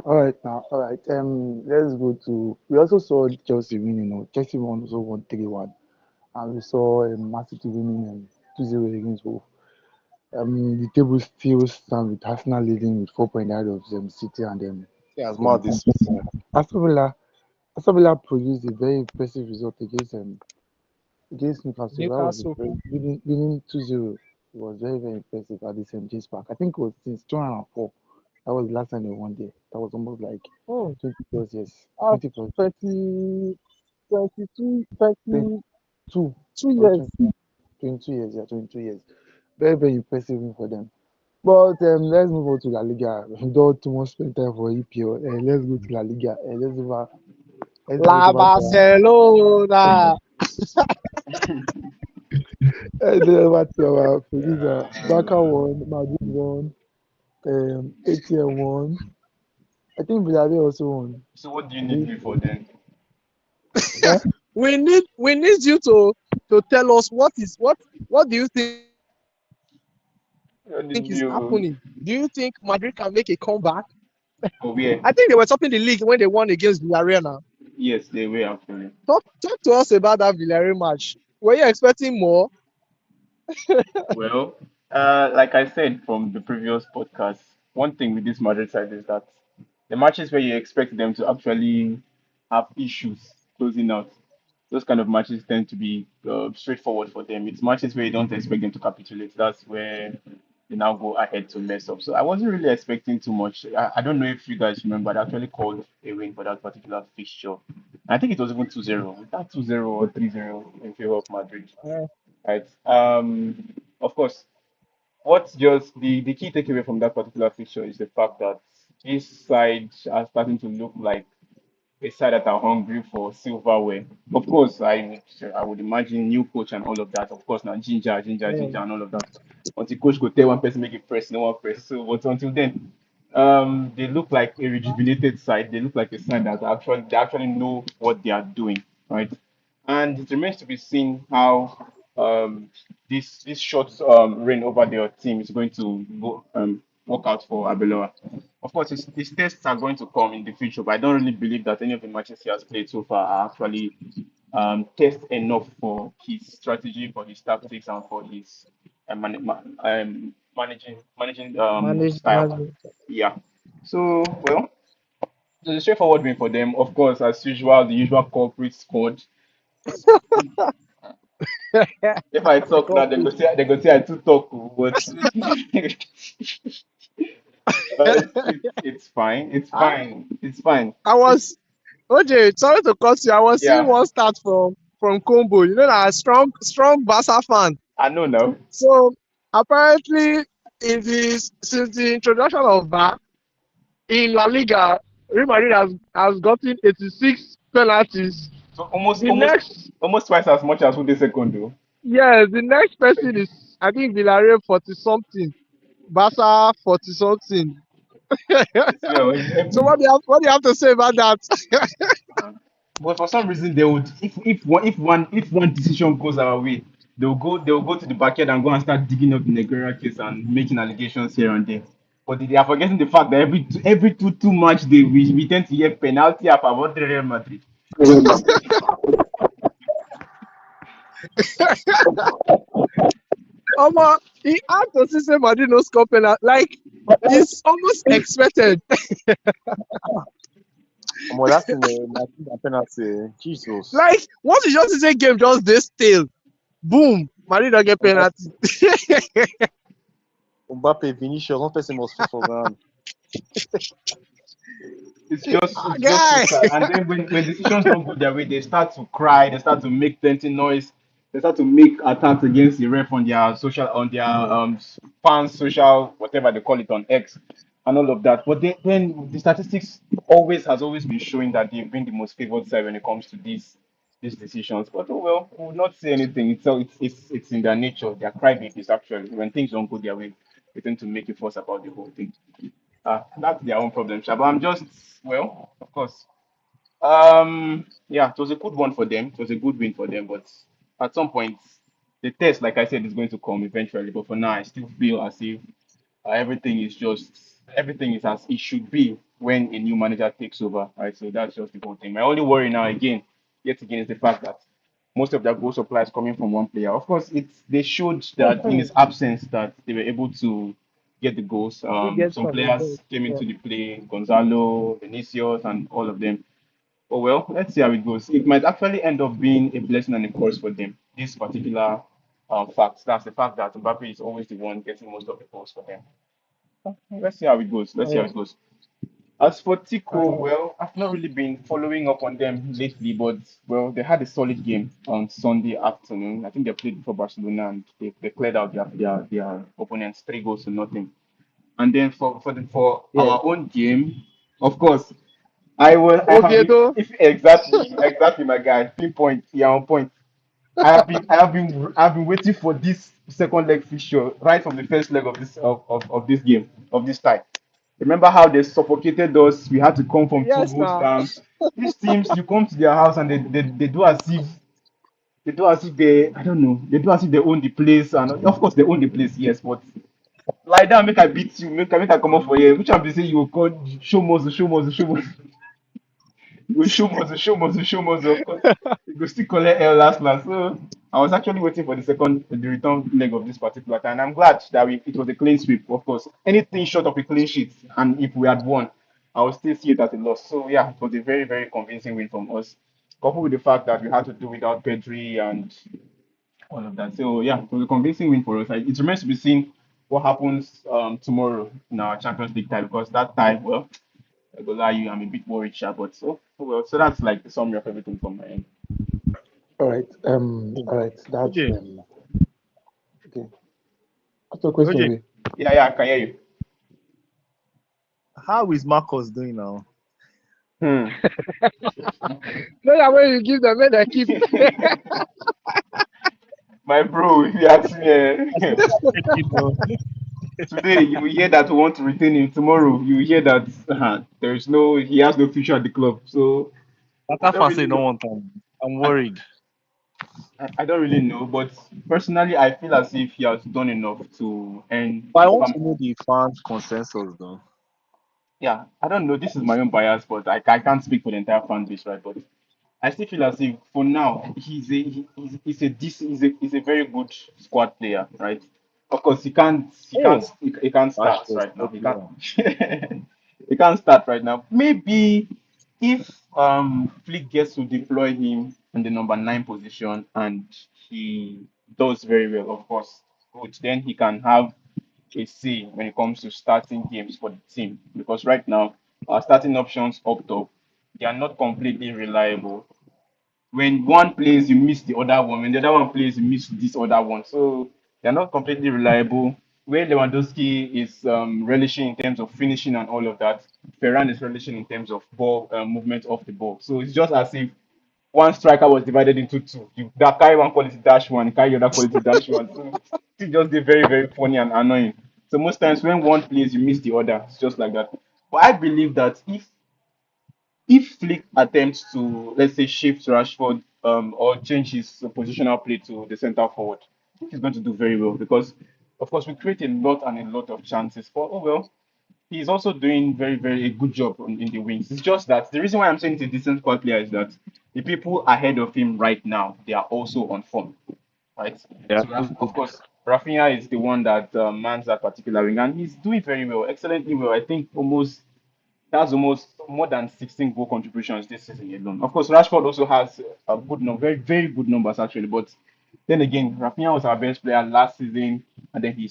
All right now, all right. Let's go to. We also saw Chelsea winning. Chelsea won also won 3-1, and we saw Man City winning 2-0 against Wolves. The table still stands with Arsenal leading with 4 points ahead of City and Yeah, as mad this. Aston Villa. Aston Villa produced a very impressive result against Newcastle. That was Newcastle. winning 2-0. It was very, very impressive at the St. James Park. I think it was since 2004. That was the last time they won there. That was almost like Hmm. 20 plus years. Uh, 20 plus 20, 22, 22 or years. 20, 22 years. Yeah, 22 years. Very, very impressive win for them. But let's move on to La Liga. Don't too much spend time for EPL. Let's go to La Liga. Let's move La over to Barcelona. let's move over to our producer. Barca won, Madrid won, ATM won. I think Villarreal also won. So what do you need Abi? me for then? Eh? We need you to tell us what do you think is happening? Do What you did think you Madrid can make a comeback? for I where? think they were topping the league when they won against Villarreal now. Yes, they were actually. Talk to us about that Villarreal match. Were you expecting more? Well, like I said from the previous podcast, one thing with this Madrid side is that the matches where you expect them to actually have issues closing out, those kind of matches tend to be straightforward for them. It's matches where you don't expect them to capitulate. That's where they now go ahead to mess up. So I wasn't really expecting too much. I don't know if you guys remember, I actually called a win for that particular fixture. I think it was even 2-0. Was that 2-0 or 3-0 in favor of Madrid? Uh, Right. Of course, what's just the key takeaway from that particular fixture is the fact that these sides are starting to look like a side that are hungry for silverware. Of course, I would imagine new coach and all of that. Of course, now ginger, ginger, yeah. ginger, and all of that. Until coach could tell one person make it press, no one press. So, but until then. They look like a rejuvenated side. They look like a side that actually know what they are doing, right? And it remains to be seen how this short reign over their team is going to work out for Abeloa. Of course, his tests are going to come in the future, but I don't really believe that any of the matches he has played so far are actually test enough for his strategy, for his tactics, and for his managing style. Manage. Yeah. So, well, it's a straightforward win for them. Of course, as usual, the usual culprit scored. If I talk now, they go say I too talk, oh, but it's fine. It's I, fine. It's fine. I was OJ, sorry to cut you. I was seeing Yeah, one start from Combo. You know that strong Barca fan. I know now. So apparently, since the introduction of VAR in La Liga, Real Madrid has gotten 86 penalties. So almost, The almost, next, almost twice as much as who they second though. yes, the next person is I think Villarreal 40 something, Barca 40 something. Well, So what do you have to say about that? but for some reason they would, if one decision goes our way, they'll go to the backyard and go and start digging up the Nigeria case and making allegations here and there. But they are forgetting the fact that every two match we tend to hear penalty up about the Real Madrid. He had to see somebody no score penalty. Like it's almost expected. That's in the penalty. Jesus. Like once you just say game just this still, boom, Madrid don't get Omo, penalty. Mbappe, Vinicius, one person must fall for ground. It's just so Guy. sad. And then when decisions don't go their way, they start to cry, they start to make plenty noise, they start to make attacks against the ref on their fans social whatever they call it on X and all of that. But then the statistics always been showing that they've been the most favored side when it comes to these decisions. But oh well, we will not say anything. It's in their nature. They're crybabies actually. When things don't go their way, they tend to make a fuss about the whole thing. That's their own problem, Sha. But I'm just, well, of course. Yeah, it was a good one for them. It was a good win for them. But at some point, the test, like I said, is going to come eventually. But for now, I still feel as if everything is as it should be when a new manager takes over. Right. So that's just the whole thing. My only worry now, yet again, is the fact that most of their goal supply is coming from one player. Of course, they showed that in his absence that they were able to get the goals. He gets Some some players goals. came Yeah. into the play, Gonzalo, Vinicius, and all of them. Oh well, let's see how it goes. It might actually end up being a blessing and a curse for them. This particular fact, that's the fact that Mbappe is always the one getting most of the goals for them. Let's see how it goes. Let's Oh, see how yeah. it goes. As for Tico, Uh, well, I've not really been following up on them lately, but well, they had a solid game on Sunday afternoon. I think they played before Barcelona and they cleared out their opponents 3 goals to nothing. And then for yeah. our own game, of course, I have been Oviedo. if exactly my guy, pinpoint, yeah, on point. I've been waiting for this second leg fixture right from the first leg of this game of this tie. Remember how they suffocated us? We had to come from two Yes, goals now. down. These teams, you come to their house and they do as if they I don't know, they do as if they own the place, and of course they own the place, yes, but lie down, make I beat you, make I come up for you. Which one be say you go call show us. Of course. You go still collect L last. So I was actually waiting for the return leg of this particular time. And I'm glad that it was a clean sweep. Of course, anything short of a clean sheet, and if we had won, I would still see it as a loss. So yeah, it was a very very convincing win from us. Coupled with the fact that we had to do without Pedri and all of that. So yeah, it was a convincing win for us. It remains to be seen what happens tomorrow in our Champions League tie because that time, well. I go lie you, I'm a bit worried, sha, but oh well. So that's like the summary of everything from my end. All right. All right. That's OJ. okay. What's your question, OJ. Ray? Yeah, yeah, I can hear you. How is Marcus doing now? Hmm. No, that way you give them, they keep. My bro, if you ask me, I said, check it now. Today you will hear that we want to retain him. Tomorrow you will hear that he has no future at the club. So I Bata don't fans say really no know. one time. I'm I, worried. I don't really know, but personally I feel as if he has done enough to earn. But I want to know the fans' consensus though. Yeah, I don't know. This is my own bias, but I can't speak for the entire fan base, right? But I still feel as if for now he's a very good squad player, right? Of course Oh, he can't that's start the right now. squad He can't player. he can't start right now. Maybe if Flick gets to deploy him in the number 9 position and he does very well, of course, good. Then he can have a say when it comes to starting games for the team because right now our starting options up top they are not completely reliable. When one plays, you miss the other one. When the other one plays, you miss this other one. So they're not completely reliable. Where Lewandowski is relishing in terms of finishing and all of that, Ferran is relishing in terms of ball movement off the ball. So it's just as if one striker was divided into two. You that carry one quality dash one, carry the other quality dash one. So it's just very, very funny and annoying. So most times when one plays, you miss the other. It's just like that. But I believe that if Flick attempts to, let's say, shift Rashford or change his positional play to the center forward, I think he's going to do very well because, of course, we create a lot and a lot of chances. But oh well, he's also doing very, very a good job in the wings. It's just that the reason why I'm saying he's a decent squad player is that the people ahead of him right now they are also on form, right? Yeah, So of course, Rafinha is the one that mans that particular wing, and he's doing very well, excellently well. I think that's almost more than 16 goal contributions this season alone. Of course, Rashford also has a good number, very, very good numbers actually. But then again, Rafinha was our best player last season, and then he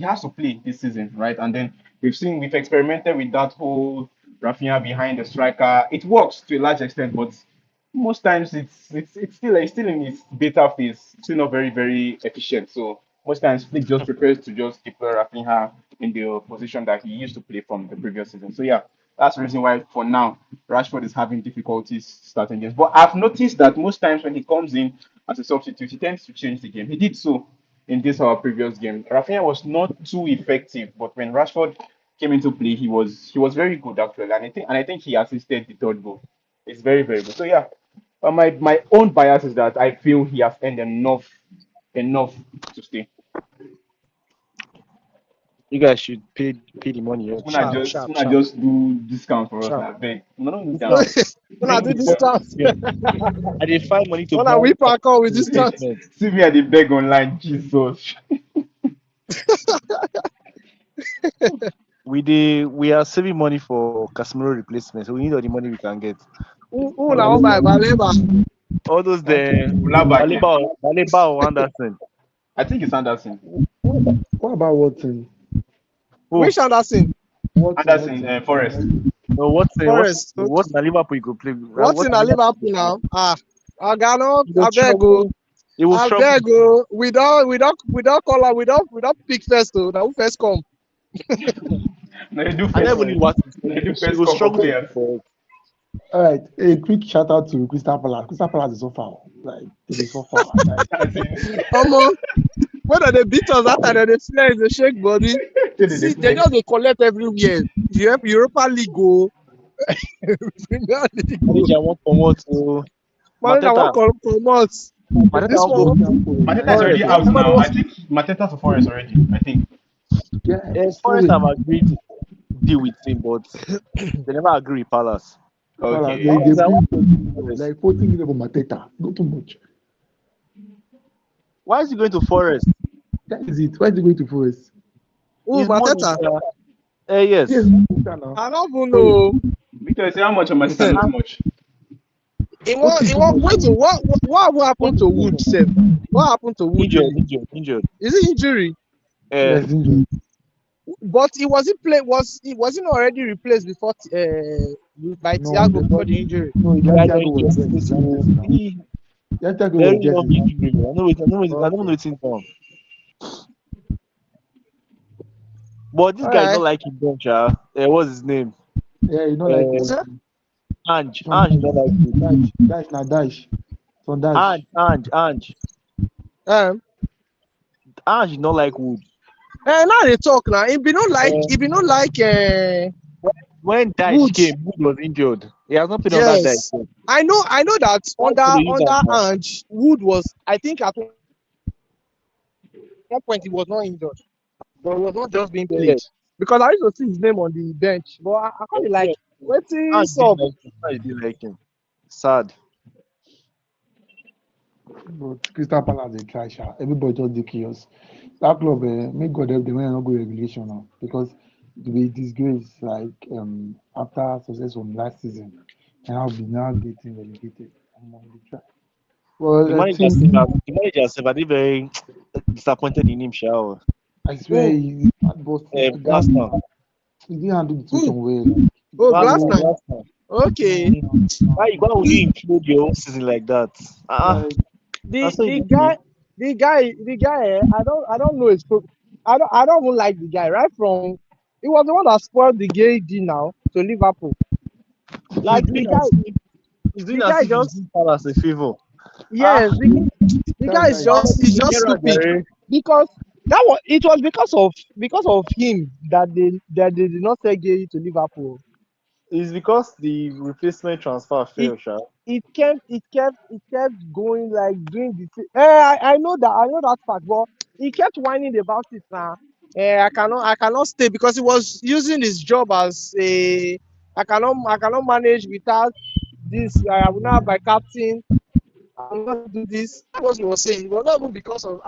has to play this season, right? And then we've experimented with that whole Rafinha behind the striker. It works to a large extent, but most times it's still in its beta phase, still not very, very efficient. So most times Flick just prepares to just deploy Rafinha in the position that he used to play from the previous season. So yeah, that's the reason why for now Rashford is having difficulties starting games. But I've noticed that most times when he comes in as a substitute, he tends to change the game. He did so in this our previous game. Rafinha was not too effective, but when Rashford came into play, he was very good actually, and I think he assisted the third goal. It's very, very good. So yeah, my own bias is that I feel he has earned enough to stay. you guys should pay the money up Sharp, sharp. sharp, Una sharp, just do discount for us sharp. now. Beg. No, no need Now, down. When I see do the this best stuff, game. I did find money to when I buy whip our call with this See, stuff. replacement. see me at the beg online. Jesus. We are saving money for Casemiro replacement, so we need all the money we can get. Who now Alaba. buy Baleba? All those the Ulabake. Baleba or Anderson. I think it's Anderson. What about Watson? Oh Which Anderson? Watson, Anderson, Watson. Forest. no, Forest. what na Liverpool you go play? What's What in na a Liverpool Liverpool you go play? now? Ah, Agano, He will I beg go. struggle. He will I struggle. beg go. We don't call her. We don't pick first. Oh, now who first come? No, they do I first. never knew what to They say. do He first will come for struggle to players. do for it. All right, a quick shout out to Crystal Palace. Crystal Palace is so far. Like, it is so far. Like, As in, Omo, when they beat us after they flex, they shake body. say they See, they flex. just they collect everywhere. Europa League go, Premier League go. Manager want promote to Manager Mateta. what come out? Mateta This want go one, Mateta is Forest. already out somebody now. I was. think Mateta to Forest already. I think. yeah, it's Forest have flowing. agreed deal with him, but they never agree with Palace. Palace, Okay. they Palace, I bring want to go to Forest. like 40 million for Mateta. Not too much. Why is he going to Forest? That is it. Why is he going to Forest? Who His money. Mateta? Yes. Yes, Mateta now. I don't even know. Victor, say how much on Mateta? Not too much. What is too much? Wait, what happened to 40 Wood, million. sef? What happened to Wood, Injured, really? injured. Is it injury? Uh, Yes, injured. But he wasn't play was he not already replaced before by No, Thiago before the injury? no, he had Thiago an was there injustice. since last season now. He Thiago was very there long since last injury. season. I don't know Okay. it's in down. But this All guy not right. like him, don't ya? What's his name? Yeah, you know, like Uh, So, Son Ange not like him. Dash, now Dash. Son Dash. Ange. um, Ange not like Wood. Now they talk now. Uh, If you don't like when Dice Wood, came, Wood was injured. He has not played under Dice. yes. I know that Dice to the Liga now. Ange Wood was, I think at one point he was not injured, but he was not just being benched Yeah, because I used to see his name on the bench, but I can't be like, yeah. waiting Ange sub. didn't like him. Ange didn't like him. Sad. But Crystal Palace they try sha. Everybody just dey chaos. That club, make God help them when they not go regulation now because to be disgrace like after success from last season and now be now getting relegated. They try. The Well, I manager think said that the manager said that they very disappointed in him, Shao. I swear Who? he had boss Blaster. he didn't handle the Who? situation well. Like, Oh, Blaster, Glassner. Blaster. Okay. Why would you implode your own season like that? like That's The what the you do. guy I don't know his I don't even like the guy right from he was the one that spoiled the gay deal now to Liverpool. He's Like doing as if the guy he's just doing Palace a favor. yes the that guy guy is I'll just let is you just get out stupid there. because it was because of him that they did not sell Gay to Liverpool. It's because the replacement transfer it failed, Sha. it kept going like doing the thing. I know that fact, but he kept whining about it now. I cannot stay because he was using his job as a I cannot manage without this. I will not have my captain. I will not do this. That's what he was saying. It was not even because of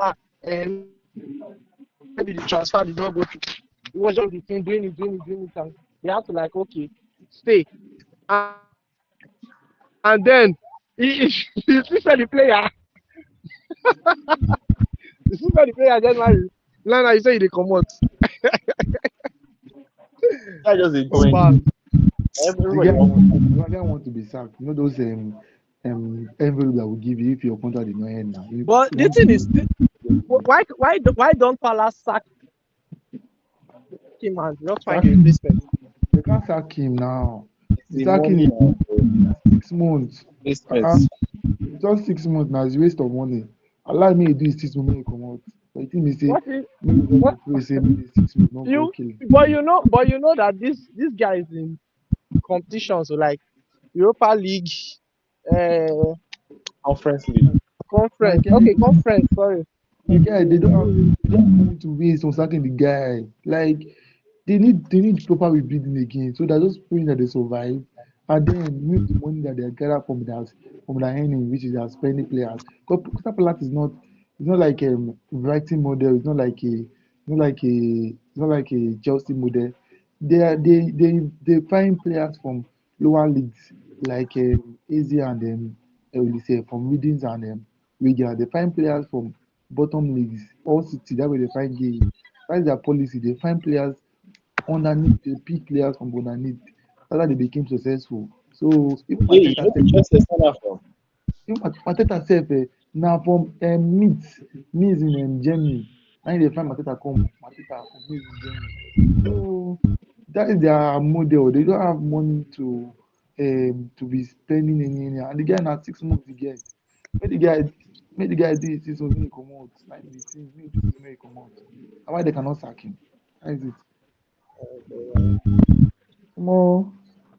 maybe the transfer did not go through. It was just the thing doing it, and they have to like okay, stay. And then he still said the player. You see when the player January, now you say they come out. That's just a Come joint. on. the Everybody guy wants the guy want to be sacked. You know those envelope that will give you if your contract did not end now. But You the want to thing is, be why don't Palace sack him and just find a replacement? sack him. They can't sack him now. The the sacking money is and 6 months. Uh, placements. just 6 months now. It's a waste of money. Allow me to do is 6 months make come out. But the thing is say What is me just what dey pray say me the 6 months not go you? okay. But you know that this guy is in competition, so like Europa League, uh, Conference League. Like conference. any Okay, conference. Sorry. the guy they don't have money to waste on sacking the guy. Like they need proper rebuilding again. So they're just praying that they survive and then use the money that they gather from their earning, which is their spending players. Because Crystal Palace is not it's not like writing model, it's not like a Chelsea model. They find players from lower leagues like Asia and will you say from Readings and Wigan. They find players from bottom leagues, all city. That way they find game. That's their policy. They find players underneath. They pick players from underneath. That's how they became successful. So even Hey, you Mateta know the said, Chelsea center from? Mateta said, now from Meets in Germany. Now they find Mateta come Mateta from Meets in Germany. So that is their model. They don't have money to be spending anyhow. And the guy now 6 months to get. Make the guy make the guy do his 6 months make he comot. Like the thing make the 6 months make he comot. And why they cannot sack him? That is it. More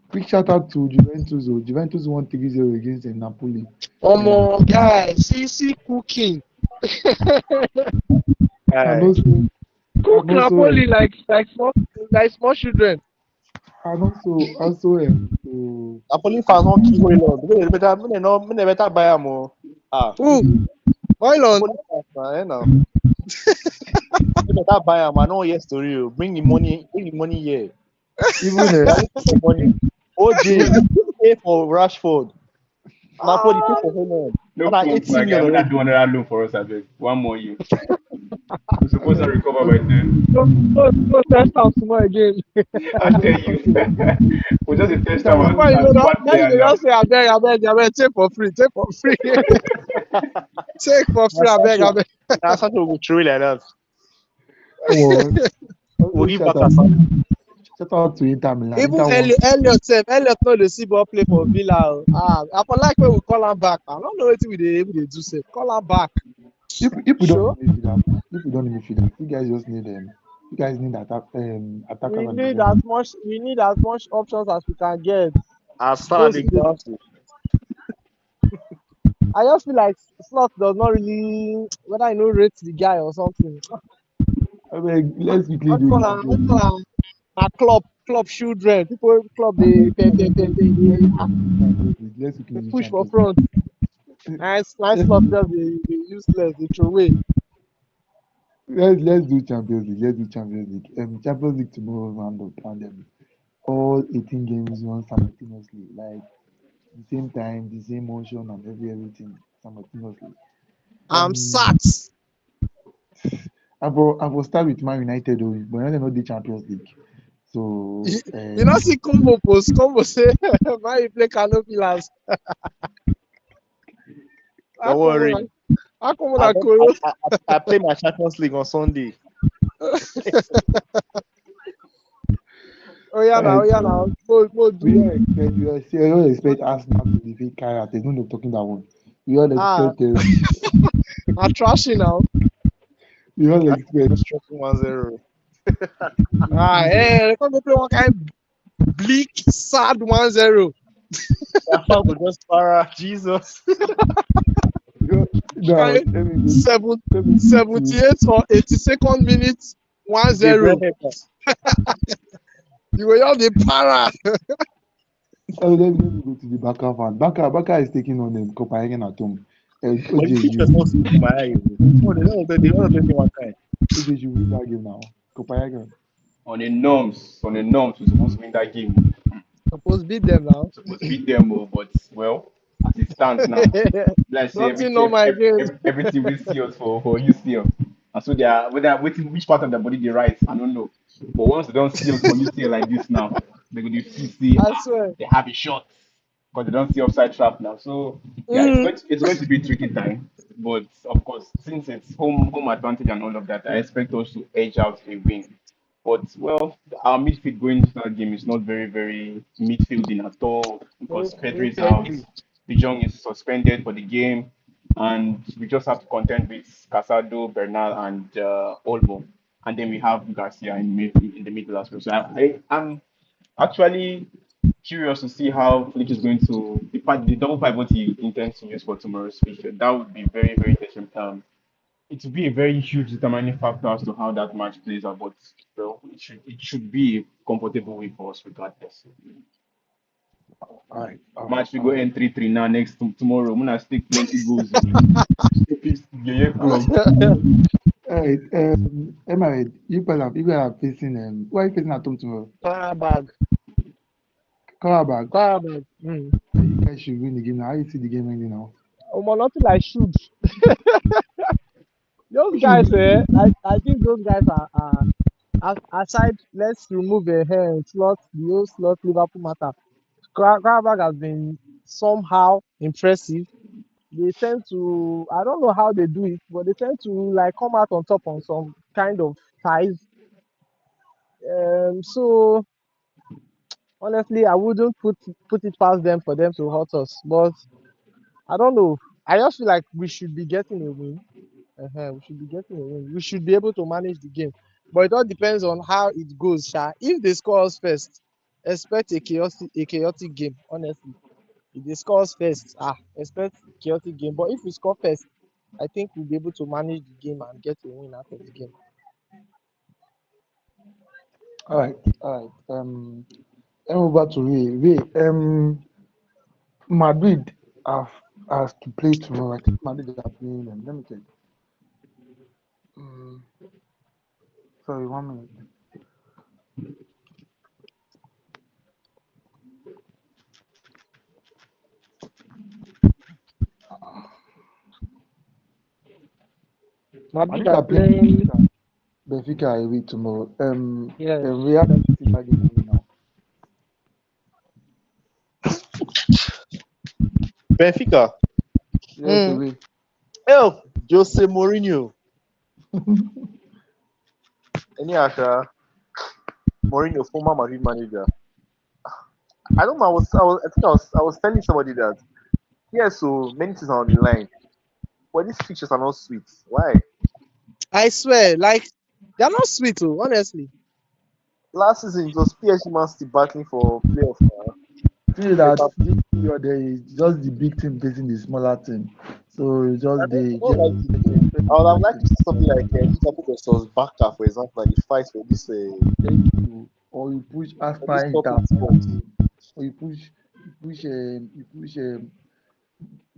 quick shout out to Juventus. Oh. Juventus won 3-0 against Napoli. Guys, CC cooking. And Uh, also Cook and also Napoli like small children. and also to Napoli fans won't kill Hoyland. They better buy him. Who? Oilon. Napoli fans, now. They better buy him. I know yes story. Bring the money. Bring the money here. even They are looking for money. OJ pay for Rashford. Napoli pay Ah, for Hoyland. No And I pump, 80 my guy. million When I already. do another loan for us, I beg. One more year. We're supposed to recover by then. go test out tomorrow again. I tell you. We just a test Inter our Before you Milan know as that, bad then player they now. just say, I beg, take for free, take for free, take for free, Now I beg, I Sancho, beg. now Sancho will throw it like that. oh, We'll also give back a Sancho. shout out to Inter Milan. Even Inter won. Elliot no dey see ball play for Villa. Oh. I for like when we call him back. I don't know what we dey do. Say call him back. If we don't Sure. need midfielder, if we don't need midfielder, you guys just need them. You guys need attackers We and need defenders. as much options as we can get. As far as Those the the, example, I just feel like Slot does not really whether I know rate the guy or something. I mean, let's quickly What do call Champions am League. na club children. People club Champions League. Let's quickly they do push for Champions League. front. Nice Let's Slot do, just they useless, they throw away. let's do Champions League. Let's do Champions League. Champions League tomorrow round up and all 18 games run simultaneously, like the same time, the same motion and everything simultaneously. I'm Um, sat. I will start with Man United, though, but United not the Champions League. You So know see combo post combo say why you play canopy last. How don't come worry. una how come I una don't. kolo? I play my Champions League on Sunday. uh, Oh yeah now. Mo we do. all expect we all expect Arsenal to defeat Kara. There's no need talking that one. We all Ah, expect I'm trashy now. we all I expect just struck 1-0. Ah, we, hey, they come go play one kind bleak, sad 1-0. That fan was just para. Jesus. now Kind let me go seven, let me go to 78 or 82nd minute, Gabriel 1-0. Heka. You were all the para. let me go to the Barca fan. Barca is taking on Copenhagen at home. But the OJ, features not sweet to my eye. Oh, they don't play one time. you win that game now. Copenhagen. On the norms, we're supposed to win that game. Supposed to beat them now. We're supposed to beat them, but well, as it stands now, let's say Nothing normal again. everything we see us for UCL. And so they are whether waiting which part of the body they rise, I don't know. But once they don't see us for UCL like this now, they're going to see I swear. they have a shot because they don't see offside trap now. So yeah, Mm. it's going to be a tricky time. But of course, since it's home advantage and all of that, I expect us to edge out a win. But well, our midfield going into that game is not very midfielding at all because Pedri is out, Pedri. De Jong is suspended for the game, and we just have to contend with Casado, Bernal, and Olmo, and then we have Garcia in the middle as well. So I'm actually curious to see how Flick is going to the double pivot he intends to use for tomorrow's fixture. That would be very interesting. It will be a very huge determining factor as to how that match plays out. But well, it should be a comfortable way for us regardless. All right, all right, Match we all go right. end 3-3 now tomorrow. I'm gonna stick plenty goals. Yeah, club. All right. Emirates, you guys are facing who are you facing at home tomorrow? Bag. Karabag. Bag. Mm. You guys should win the game now. How you see the game ending now? Nothing like shoot. Those guys, Should I think those guys are aside. Let's remove a hair slot, the whole slot Liverpool matter. Karabag has been somehow impressive. They tend to, I don't know how they do it, but they tend to like come out on top on some kind of ties. So honestly, I wouldn't put it past them for them to hurt us. But I don't know. I just feel like we should be getting a win. We should be getting a win. We should be able to manage the game. But it all depends on how it goes, Sha. If they score us first, expect a chaotic game, honestly. If they score us first, expect chaotic game. But if we score first, I think we'll be able to manage the game and get a win out of the game. all right, all right. Then over to Ray. Ray, Madrid have has to play tomorrow. I think Madrid are playing them. Let me check. Um, sorry, 1 minute. Madrid Madrid are are playing playing. Benfica away tomorrow. Yes. Real see that game ending now. Benfica. Yes, Mm. away. Oh, Jose Mourinho. Any Asha? Mourinho, former Madrid manager. I don't know. I think I was telling somebody that yeah, so many things are on the line. But these pictures are not sweet. Why? I swear, like They are not sweet, oh, honestly. Last season it was PSG Man City battling for playoff now. See that Better. this period there is just the big team facing the smaller team. So it's just I they don't get like it though. I would have liked to see something like Liverpool versus Barca, for example, like the fight thank you. Or you push for this Arsenal top Inter, eight spot. or you push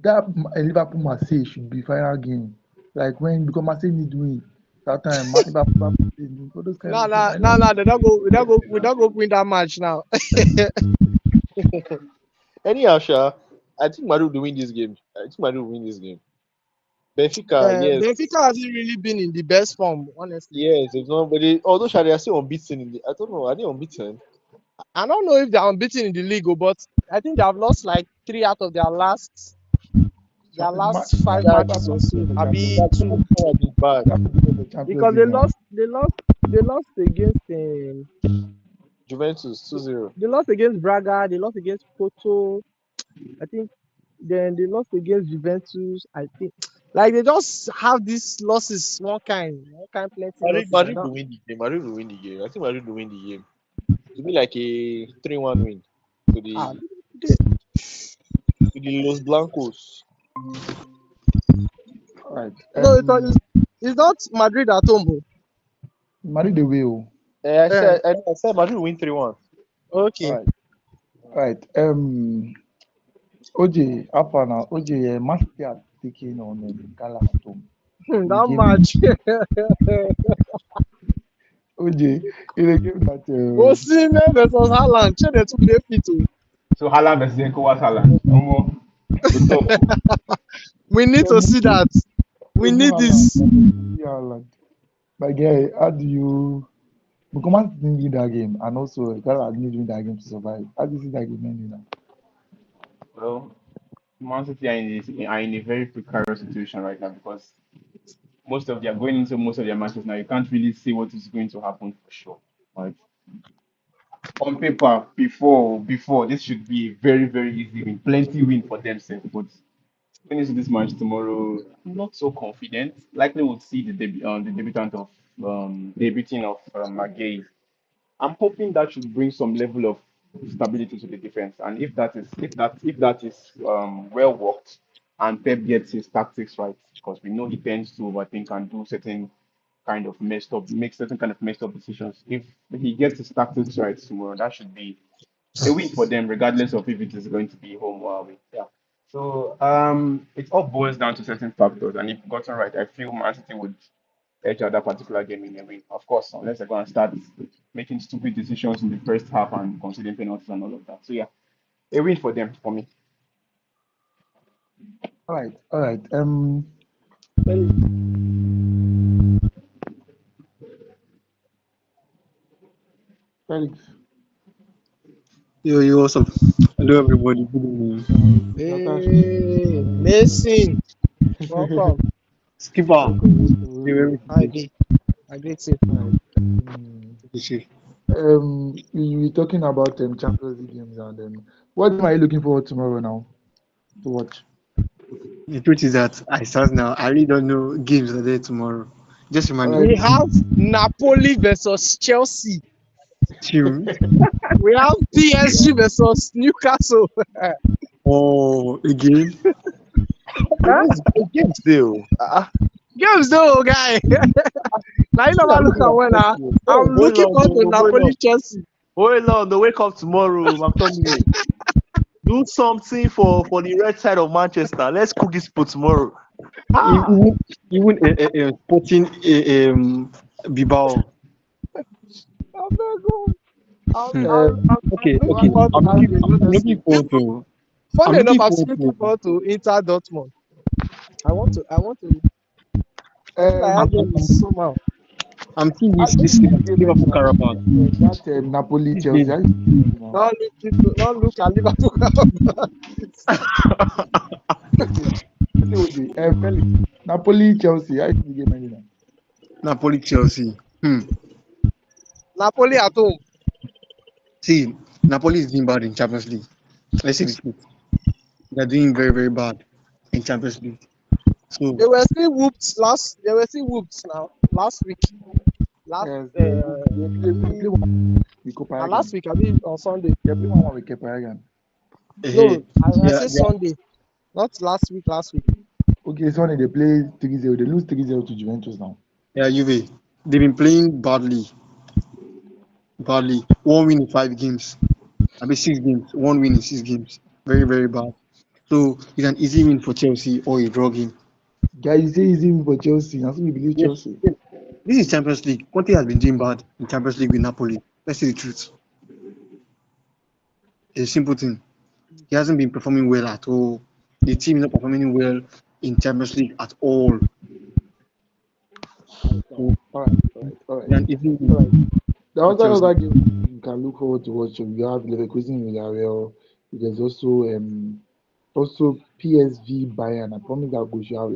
that Liverpool Marseille should be final game. Like when because Marseille need win that time. Liverpool for those kind No, of things. no, I no, know. no. They don't go. We don't go win that match now. Anyhow, Sha, I think Madrid will win this game. I think Madrid will win this game. Benfica, yes, Benfica hasn't really been in the best form, honestly. yes, it's not. But although Sha, they are still unbeaten in the, I don't know, are they unbeaten? I don't know if they're unbeaten in the league, oh, but I think they have lost like 3 out of their last five That matches or so. The I Champions be that League. two has been bad. The Champions because they League now. lost. They lost against. Juventus 2-0. They lost against Braga. They lost against Porto. I think. Then they lost against Juventus. I think. Like they just have these losses, one kind, plenty losses. I Madrid don't. will win the game. Madrid will win the game. I think Madrid will win the game. It'll be like a 3-1 win to Ah, the Los Blancos. All right. no, it's not Madrid at home. Oh. Madrid the way. Oh. Eh, I said Madrid will win 3-1. All okay. right. All right. OJ, Alpha now. OJ, Master are taking on Gala at home. In a That game, match. OJ, in a game that Osimhen versus Haaland. Shey dem two dey fit o. So Haaland versus ECOWAS Haaland. Omo, go tough. We need to see that. We need this. Haaland. My guy, how do you? Because Man City didn't win that game, and also Gala didn't win that game to survive. How do you see that game ending now? Well, Man City are in a very precarious situation right now because they are going into most of their matches now. You can't really see what is going to happen for sure. Right? On paper, before this should be a very very easy win, plenty win for themselves. But going into this match tomorrow, I'm not so confident. Likely we'll see the debutant of debuting of Magay. I'm hoping that should bring some level of stability to the defense. And if that is well worked and Pep gets his tactics right, because we know he tends to overthink and do make certain kind of messed up decisions. If he gets his tactics right tomorrow, that should be a win for them, regardless of if it is going to be home or away. Yeah. So it all boils down to certain factors, and if gotten right, I feel Man City would edge out that particular game in a win. Of course, unless they're going to start making stupid decisions in the first half and conceding penalties and all of that. So yeah, a win for them for me. All right, all right. Felix, Yo, what's up? Hello, everybody. Good evening. Hey, Mason, welcome. Skipper. You Hi, D. I greet you. everything. we were talking about Champions League games, and what game are you looking forward tomorrow now to watch? The truth is that I start now. I really don't know games are there tomorrow. Just All remind right, me. We have Napoli versus Chelsea. Team. We have PSG versus Newcastle. Oh, again. Huh? Game still. Games though, guy. Now you never look at when I'm looking forward to Napoli Chelsea. Hold on, the wake up tomorrow, I'm telling you. Do something for the red side of Manchester. Let's cook this for tomorrow. Even Sporting Bilbao. I'm not going. Hmm. I'm Okay. looking forward to I'm that game, looking honestly. forward to. Funny I'm enough, looking I'm forward looking to. forward to Inter Dortmund. I want to. I feel like that game is somehow. I'm seeing I this think this the game Liverpool ended Carabao. that Napoli This Chelsea. game. How you see the game now? Not look at Liverpool. OJ, Felix, Napoli Chelsea. How you see the game ending now? Napoli Chelsea. Napoli at home. See, Napoli is doing bad in Champions League. Let's say the truth. They're doing very, very bad in Champions League. So They were still whooped last. They were still whooped now last week. last Yes, they play one with last Copenhagen. week, I mean on Sunday. They play one with Copenhagen. Hey, No, I yeah, say yeah, Sunday, not last week. Last week. Okay, Sunday they play 3-0. They lose 3-0 to Juventus now. yeah, Juve. They've been playing badly. One win in 5 games. I mean 6 games. One win in 6 games. Very, very bad. So it's an easy win for Chelsea or a draw game. Guys, you say easy win for Chelsea. That's what we believe Yes, Chelsea. yes. This is Champions League. Conte has been doing bad in Champions League with Napoli. Let's say the truth. It's a simple thing. He hasn't been performing well at all. The team is not performing well in Champions League at all. So All right. it's an easy All win right. The for other Chelsea. game you can look forward to watching. We have Leverkusen Villarreal. There's also PSV Bayern. I promise that we should have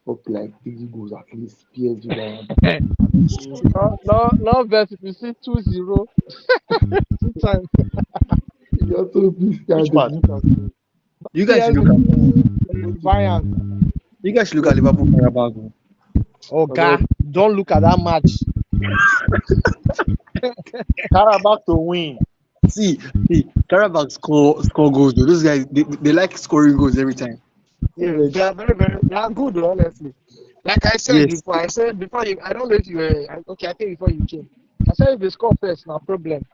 up to 3 goals at least. PSV Bayern. No, verse. If you see 2-0, 2 times. You also please which count the part? Newcastle. You guys should look at PSV, Bayern. you guys should look at Liverpool Carabao. Oh Although God, don't look at that match. Carabao to win. See, Carabao score goals though. Those guys they like scoring goals every time. Yeah, they are they are good, honestly. Like I said Yes, before, I don't know if you were okay. I think before you came, I said if we score first, no problem.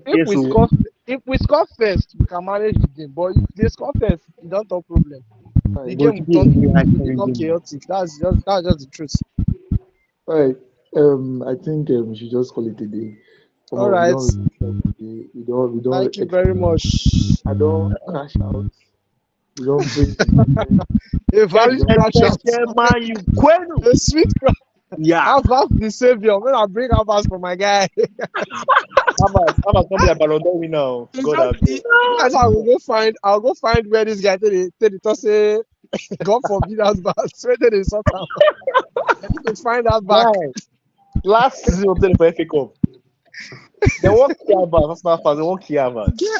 If Yes, we so score, if we score first, we can manage the game. But if they score first, you don't have problem. The right. but game today is a very high will scoring become game. chaotic. That's just the truth. All right. I think we should just call it a day. Come All on, we right. don't really talk today. We don't Thank you very much. I don't crash out. We don't praise the United. A We valid don't crash out. man, you Quenu. A sweet crash. Yeah. Avas the savior. When I bring Avas for my guy. Amas gonna be a Ballon d'Or winner. Oh. God, I Exactly. That's how I'll go find where this guy tell the say God forbid us bad. Where they sort out. I need to find that back. Guys, last season we played for FA Cup. They won't care about Arsenal fans. They won't care about. Yeah.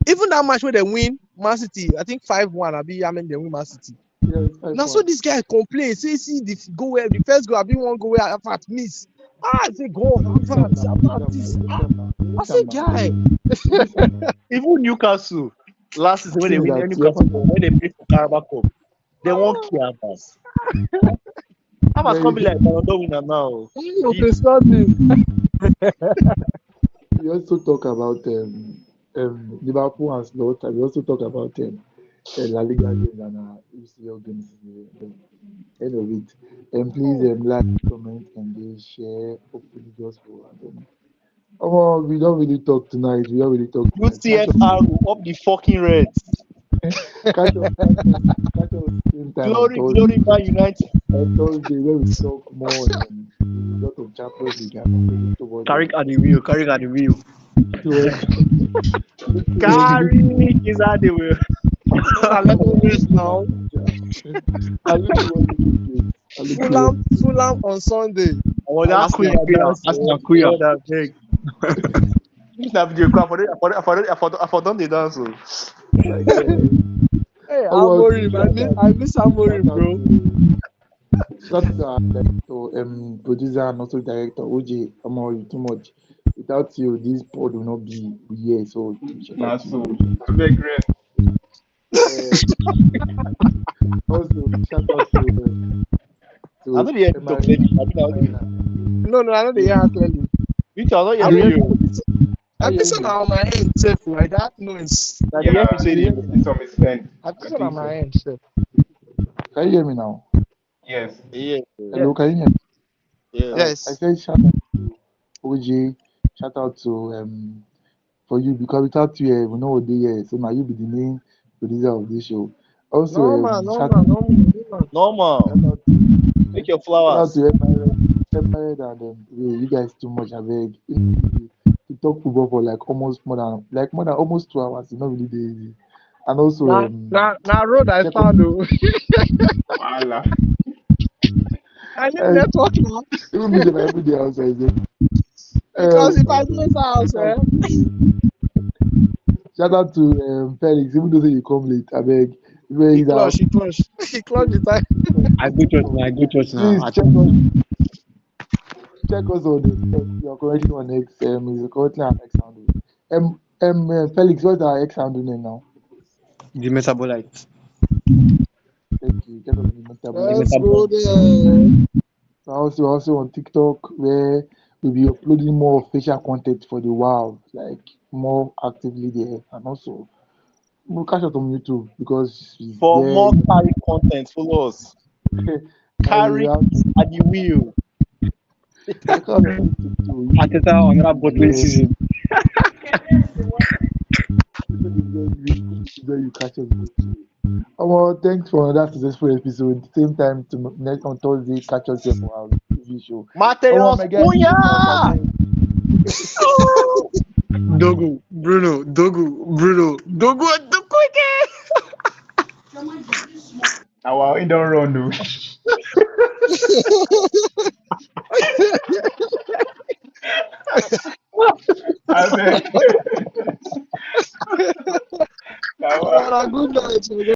Even that match where they win Man City, I think 5-1. I mean they win Man City. Yeah, it's Now so this guy complain, say see the goal where the first goal, I been one goal where I've miss. I say go I've this. I say guy. Even Newcastle last season when they win Newcastle when they play for Carabao Cup, they won't care about. Amas gonna be like Ballon d'Or winner now. Okay, start him. We also talk about Liverpool and Slaughter. We also talk about La Liga games and UCL games. End of it. And please like, comment, engage, share. Hopefully just for oh, we don't really talk tonight. We don't really talk tonight. UTFR up the fucking Reds. Catch us same time Glory, on glory, Man United. Thursday where we talk more a lot of Champions League and Carrick at the wheel. Carry is at the wheel. Now. Fulham on Sunday. Oh, that's Kuya. That's big. This na video call I for done the dance. Hey, Amorim, I miss Amorim, bro. Shout out to our director, producer and also director OJ. Amori, too much. Without you, this pod will not be here. So shout Nah, out to so you. to be great. Also shout out to I don't hear you talk lady. No, I know the year clearly. You tell not hear you. I listen on my end, safe like that noise. Yeah, to some extent. I listen on my end, safe. Can you hear me now? Yes. Yeah. Hello, can you hear me? Yeah. Yes. I said shout out to OJ, shout out to for you because without you, we know what they here. So now you be the main producer of this show. Also, Normal. Make your shout flowers. out to Emirates and you guys too much. I beg. To talk football for almost 2 hours. It's not really easy. And also now road I found though. Voila. I need network now. even me them every day outside there. Because if I do this house, shout out to Felix, even though you come late, I beg. He clutch the time. I go church now. Please check check us on you're currently on X. Is currently on X handle. Felix, what's our X handle name now? The metabolite. Thank you. Get us the The metabolite. Let's go metabolite. there. Also on TikTok where we'll be uploading more facial content for the wow, like more actively there, and also we'll catch up on YouTube because it's For where more carry content, follow us. we Carry have to at the wheel. check out on YouTube too. Ateta YouTube another bottling is season. where you catch us. Well, thanks for another successful episode. Same time to next on Thursday. Catch us here for our TV show. Mateos My guy, Cunha! Dogu, Bruno, Dogu, again. Wow, it don't run though. I beg.